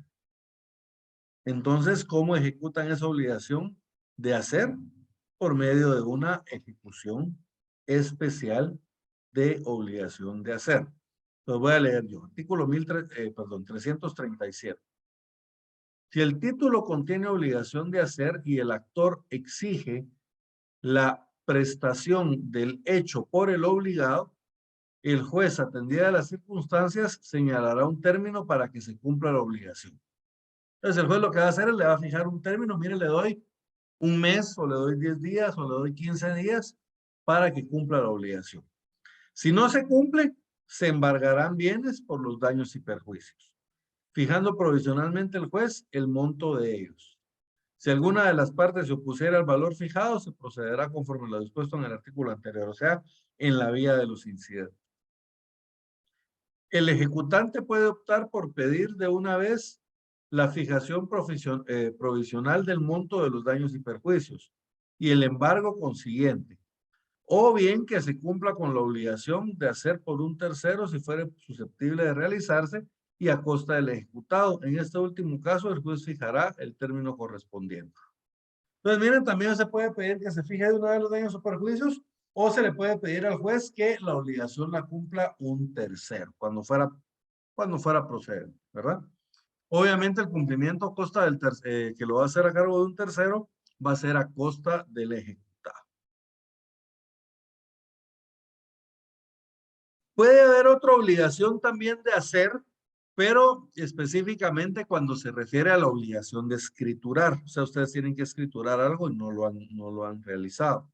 Entonces, ¿cómo ejecutan esa obligación de hacer? Por medio de una ejecución especial de obligación de hacer. Los voy a leer yo. Artículo 337. Si el título contiene obligación de hacer y el actor exige la prestación del hecho por el obligado, el juez, atendida las circunstancias, señalará un término para que se cumpla la obligación. Entonces el juez lo que va a hacer es le va a fijar un término, mire, le doy un mes o le doy 10 días o le doy 15 días para que cumpla la obligación. Si no se cumple, se embargarán bienes por los daños y perjuicios, fijando provisionalmente el juez el monto de ellos. Si alguna de las partes se opusiera al valor fijado, se procederá conforme lo dispuesto en el artículo anterior, o sea, en la vía de los incidentes. El ejecutante puede optar por pedir de una vez la fijación provisional del monto de los daños y perjuicios y el embargo consiguiente, o bien que se cumpla con la obligación de hacer por un tercero si fuere susceptible de realizarse y a costa del ejecutado. En este último caso, el juez fijará el término correspondiente. Entonces, miren, también se puede pedir que se fije de una vez los daños o perjuicios, o se le puede pedir al juez que la obligación la cumpla un tercero, cuando fuera procedente, ¿verdad? Obviamente el cumplimiento a costa del que lo va a hacer a cargo de un tercero, va a ser a costa del ejecutado. Puede haber otra obligación también de hacer, pero específicamente cuando se refiere a la obligación de escriturar. O sea, ustedes tienen que escriturar algo y no lo han realizado.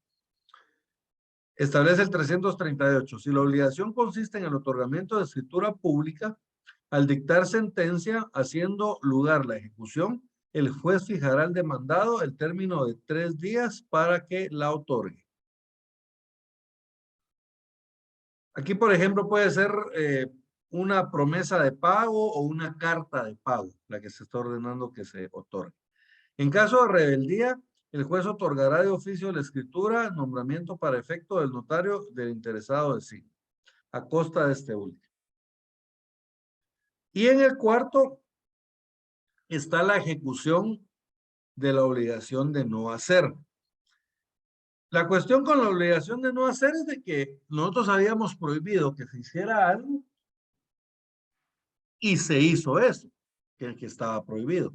Establece el 338. Si la obligación consiste en el otorgamiento de escritura pública, al dictar sentencia, haciendo lugar la ejecución, el juez fijará al demandado el término de 3 días para que la otorgue. Aquí, por ejemplo, puede ser una promesa de pago o una carta de pago, la que se está ordenando que se otorgue. En caso de rebeldía, el juez otorgará de oficio la escritura, nombramiento para efecto del notario del interesado de sí, a costa de este último. Y en el cuarto está la ejecución de la obligación de no hacer. La cuestión con la obligación de no hacer es de que nosotros habíamos prohibido que se hiciera algo y se hizo eso, que estaba prohibido,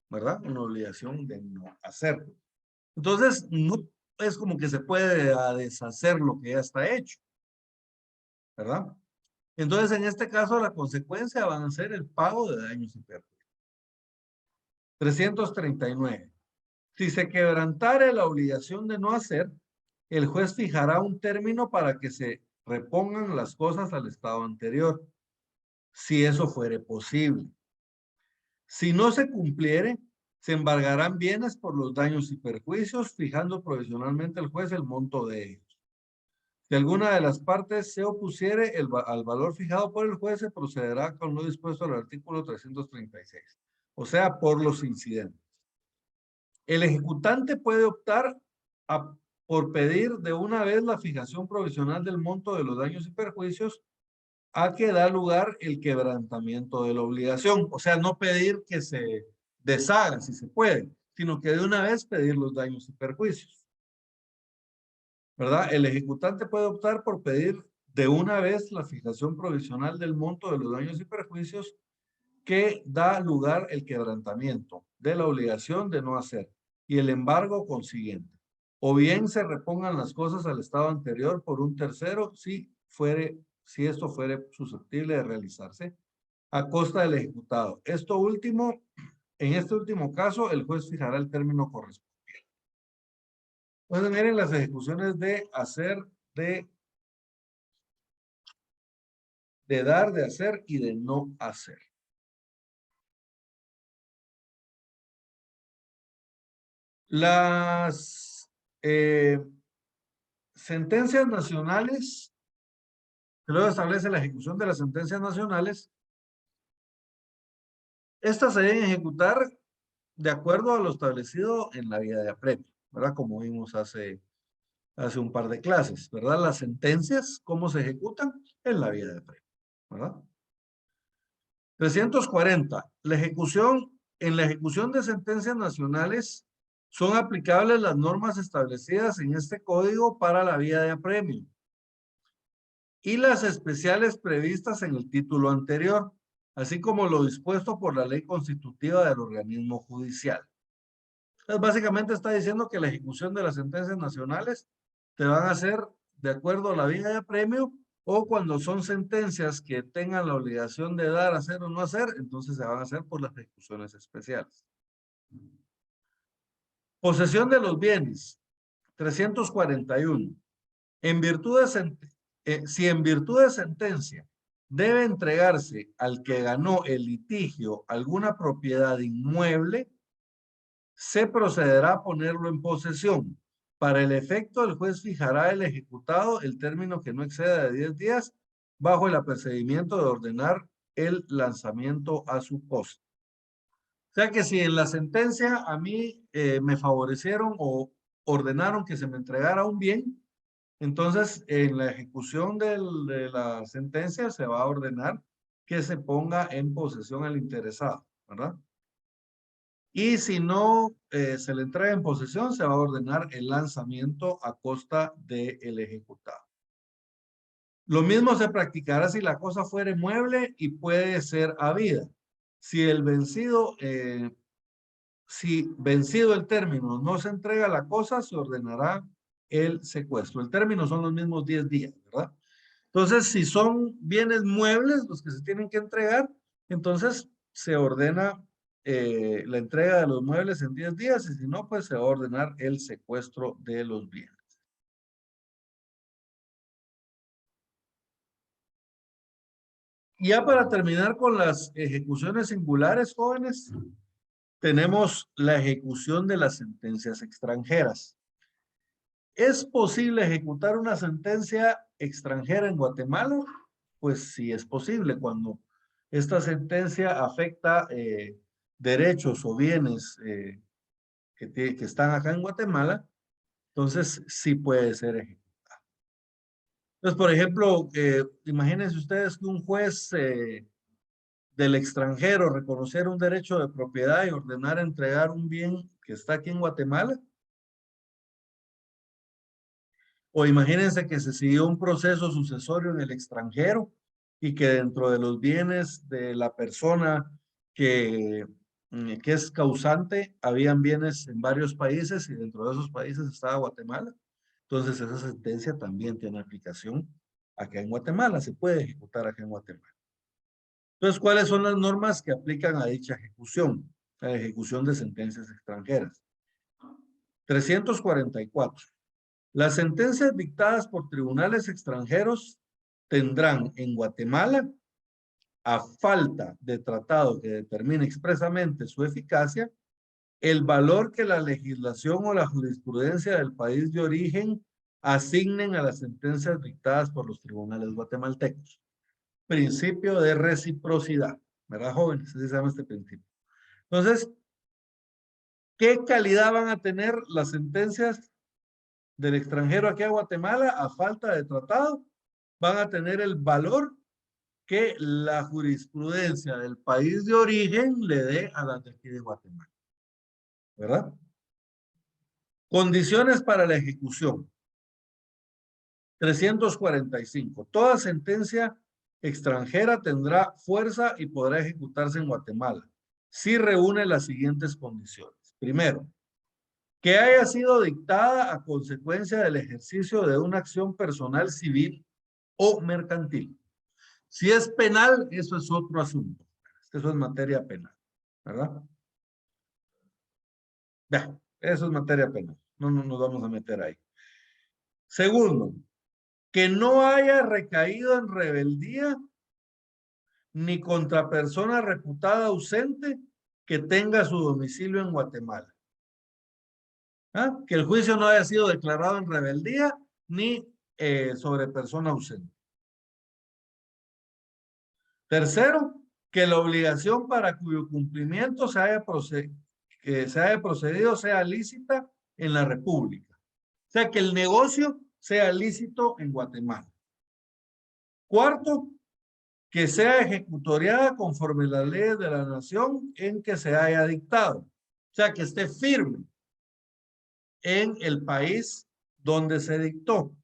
¿verdad? Una obligación de no hacer. Entonces, no es como que se puede deshacer lo que ya está hecho, ¿verdad? Entonces, en este caso, la consecuencia van a ser el pago de daños y pérdidas. 339. Si se quebrantare la obligación de no hacer, el juez fijará un término para que se repongan las cosas al estado anterior, si eso fuere posible. Si no se cumpliere, se embargarán bienes por los daños y perjuicios, fijando provisionalmente el juez el monto de ellos. Si alguna de las partes se opusiere al valor fijado por el juez, se procederá con lo dispuesto al artículo 336, o sea, por los incidentes. El ejecutante puede optar por pedir de una vez la fijación provisional del monto de los daños y perjuicios a que da lugar el quebrantamiento de la obligación. O sea, no pedir que se deshaga si se puede, sino que de una vez pedir los daños y perjuicios. ¿Verdad? El ejecutante puede optar por pedir de una vez la fijación provisional del monto de los daños y perjuicios que da lugar el quebrantamiento de la obligación de no hacer y el embargo consiguiente. O bien se repongan las cosas al estado anterior por un tercero si esto fuere susceptible de realizarse a costa del ejecutado. Esto último, en este último caso, el juez fijará el término correspondiente. Entonces, miren las ejecuciones de hacer, de dar, de hacer y de no hacer. Las sentencias nacionales, que luego establece la ejecución de las sentencias nacionales, estas se deben ejecutar de acuerdo a lo establecido en la vía de apremio, ¿verdad? Como vimos hace un par de clases, ¿verdad? Las sentencias, ¿cómo se ejecutan? En la vía de apremio, ¿verdad? 340. En la ejecución de sentencias nacionales son aplicables las normas establecidas en este código para la vía de apremio y las especiales previstas en el título anterior, así como lo dispuesto por la ley constitutiva del organismo judicial. Entonces, básicamente está diciendo que la ejecución de las sentencias nacionales te van a hacer de acuerdo a la vía de apremio, o cuando son sentencias que tengan la obligación de dar, hacer o no hacer, entonces se van a hacer por las ejecuciones especiales. Posesión de los bienes. 341. Si en virtud de sentencia debe entregarse al que ganó el litigio alguna propiedad inmueble, se procederá a ponerlo en posesión. Para el efecto, el juez fijará el ejecutado el término que no exceda de 10 días bajo el apercibimiento de ordenar el lanzamiento a su costo. O sea que si en la sentencia a mí me favorecieron o ordenaron que se me entregara un bien, entonces en la ejecución de la sentencia se va a ordenar que se ponga en posesión al interesado, ¿verdad? Y si no se le entrega en posesión, se va a ordenar el lanzamiento a costa del ejecutado. Lo mismo se practicará si la cosa fuere mueble y puede ser habida. Si vencido el término no se entrega la cosa, se ordenará el secuestro. El término son los mismos 10 días, ¿verdad? Entonces, si son bienes muebles los que se tienen que entregar, entonces se ordena la entrega de los muebles en 10 días, y si no, pues se va a ordenar el secuestro de los bienes. Ya para terminar con las ejecuciones singulares, jóvenes, tenemos la ejecución de las sentencias extranjeras. ¿Es posible ejecutar una sentencia extranjera en Guatemala? Pues sí es posible cuando esta sentencia afecta derechos o bienes que están acá en Guatemala, entonces sí puede ser ejecutada. Entonces, por ejemplo, imagínense ustedes que un juez del extranjero reconociera un derecho de propiedad y ordenar entregar un bien que está aquí en Guatemala. O imagínense que se siguió un proceso sucesorio en el extranjero y que dentro de los bienes de la persona que es causante, habían bienes en varios países y dentro de esos países estaba Guatemala. Entonces esa sentencia también tiene aplicación acá en Guatemala, se puede ejecutar acá en Guatemala. Entonces, ¿cuáles son las normas que aplican a dicha ejecución? la ejecución de sentencias extranjeras. 344. Las sentencias dictadas por tribunales extranjeros tendrán en Guatemala, a falta de tratado que determine expresamente su eficacia, el valor que la legislación o la jurisprudencia del país de origen asignen a las sentencias dictadas por los tribunales guatemaltecos. Principio de reciprocidad, ¿verdad, jóvenes? Así se llama este principio. Entonces, ¿qué calidad van a tener las sentencias del extranjero aquí a Guatemala a falta de tratado? Van a tener el valor que la jurisprudencia del país de origen le dé a las de aquí de Guatemala. ¿Verdad? Condiciones para la ejecución. 345. Toda sentencia extranjera tendrá fuerza y podrá ejecutarse en Guatemala si reúne las siguientes condiciones. Primero, que haya sido dictada a consecuencia del ejercicio de una acción personal civil o mercantil. Si es penal, eso es otro asunto. Eso es materia penal, ¿verdad? Ya, eso es materia penal. No nos vamos a meter ahí. Segundo, que no haya recaído en rebeldía ni contra persona reputada ausente que tenga su domicilio en Guatemala. ¿Ah? Que el juicio no haya sido declarado en rebeldía ni sobre persona ausente. Tercero, que la obligación para cuyo cumplimiento se haya procedido sea lícita en la República. O sea, que el negocio sea lícito en Guatemala. Cuarto, que sea ejecutoriada conforme las leyes de la nación en que se haya dictado. O sea, que esté firme en el país donde se dictó.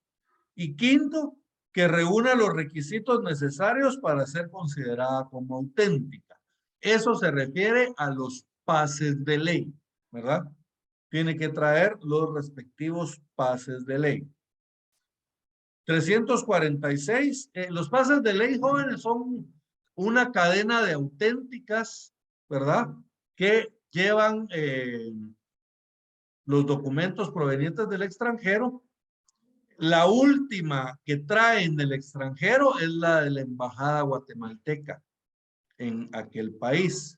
Y quinto, que reúna los requisitos necesarios para ser considerada como auténtica. Eso se refiere a los pases de ley, ¿verdad? Tiene que traer los respectivos pases de ley. 346, los pases de ley, jóvenes, son una cadena de auténticas, ¿verdad? Que llevan los documentos provenientes del extranjero. La última que traen del extranjero es la de la embajada guatemalteca en aquel país.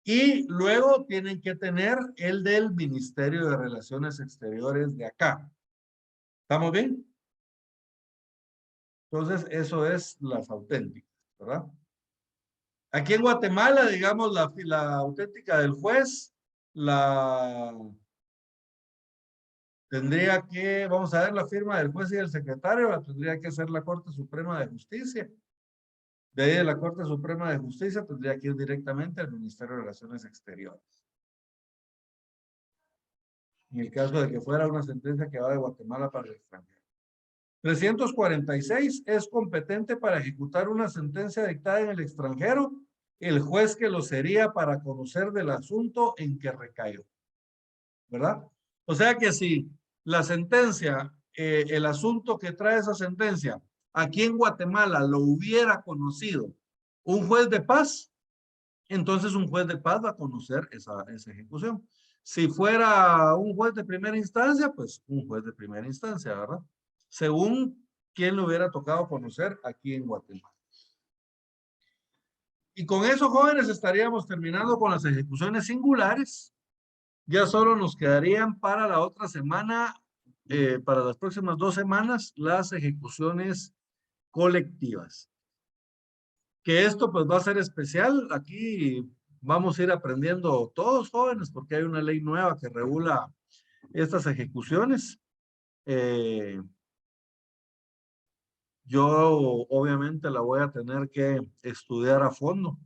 Y luego tienen que tener el del Ministerio de Relaciones Exteriores de acá. ¿Estamos bien? Entonces, eso es las auténticas, ¿verdad? Aquí en Guatemala, digamos, la auténtica del juez, tendría que, vamos a ver, la firma del juez y del secretario, la tendría que hacer la Corte Suprema de Justicia. De ahí de la Corte Suprema de Justicia tendría que ir directamente al Ministerio de Relaciones Exteriores. En el caso de que fuera una sentencia que va de Guatemala para el extranjero. 346 es competente para ejecutar una sentencia dictada en el extranjero el juez que lo sería para conocer del asunto en que recayó. ¿Verdad? O sea que si la sentencia, el asunto que trae esa sentencia, aquí en Guatemala lo hubiera conocido un juez de paz, entonces un juez de paz va a conocer esa ejecución. Si fuera un juez de primera instancia, pues un juez de primera instancia, ¿verdad? Según quien le hubiera tocado conocer aquí en Guatemala. Y con eso, jóvenes, estaríamos terminando con las ejecuciones singulares. Ya solo nos quedarían para la otra semana, para las próximas 2 semanas, las ejecuciones colectivas. Que esto pues va a ser especial. Aquí vamos a ir aprendiendo todos, jóvenes, porque hay una ley nueva que regula estas ejecuciones. Yo obviamente la voy a tener que estudiar a fondo.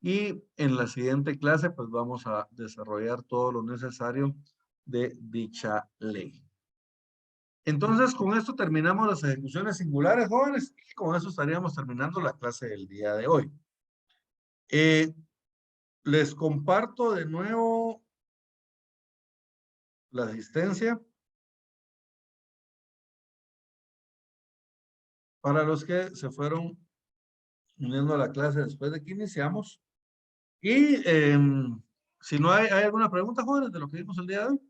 Y en la siguiente clase pues vamos a desarrollar todo lo necesario de dicha ley. Entonces con esto terminamos las ejecuciones singulares, jóvenes, y con eso estaríamos terminando la clase del día de hoy. Les comparto de nuevo la asistencia. Para los que se fueron uniendo a la clase después de que iniciamos, Y si no ¿hay alguna pregunta, jóvenes, de lo que vimos el día de hoy?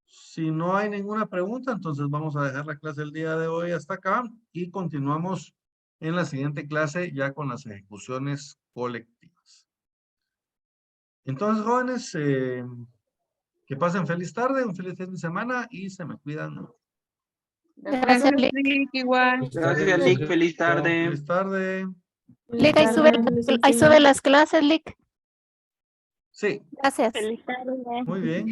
Si no hay ninguna pregunta, entonces vamos a dejar la clase el día de hoy hasta acá y continuamos en la siguiente clase ya con las ejecuciones colectivas. Entonces, jóvenes, que pasen feliz tarde, un feliz fin de semana y se me cuidan. Gracias, Lick. Lick, igual. Gracias, Lick. Feliz tarde. Feliz tarde. Lick, ahí sube las clases, Lick. Sí, Gracias. Feliz tarde. muy bien.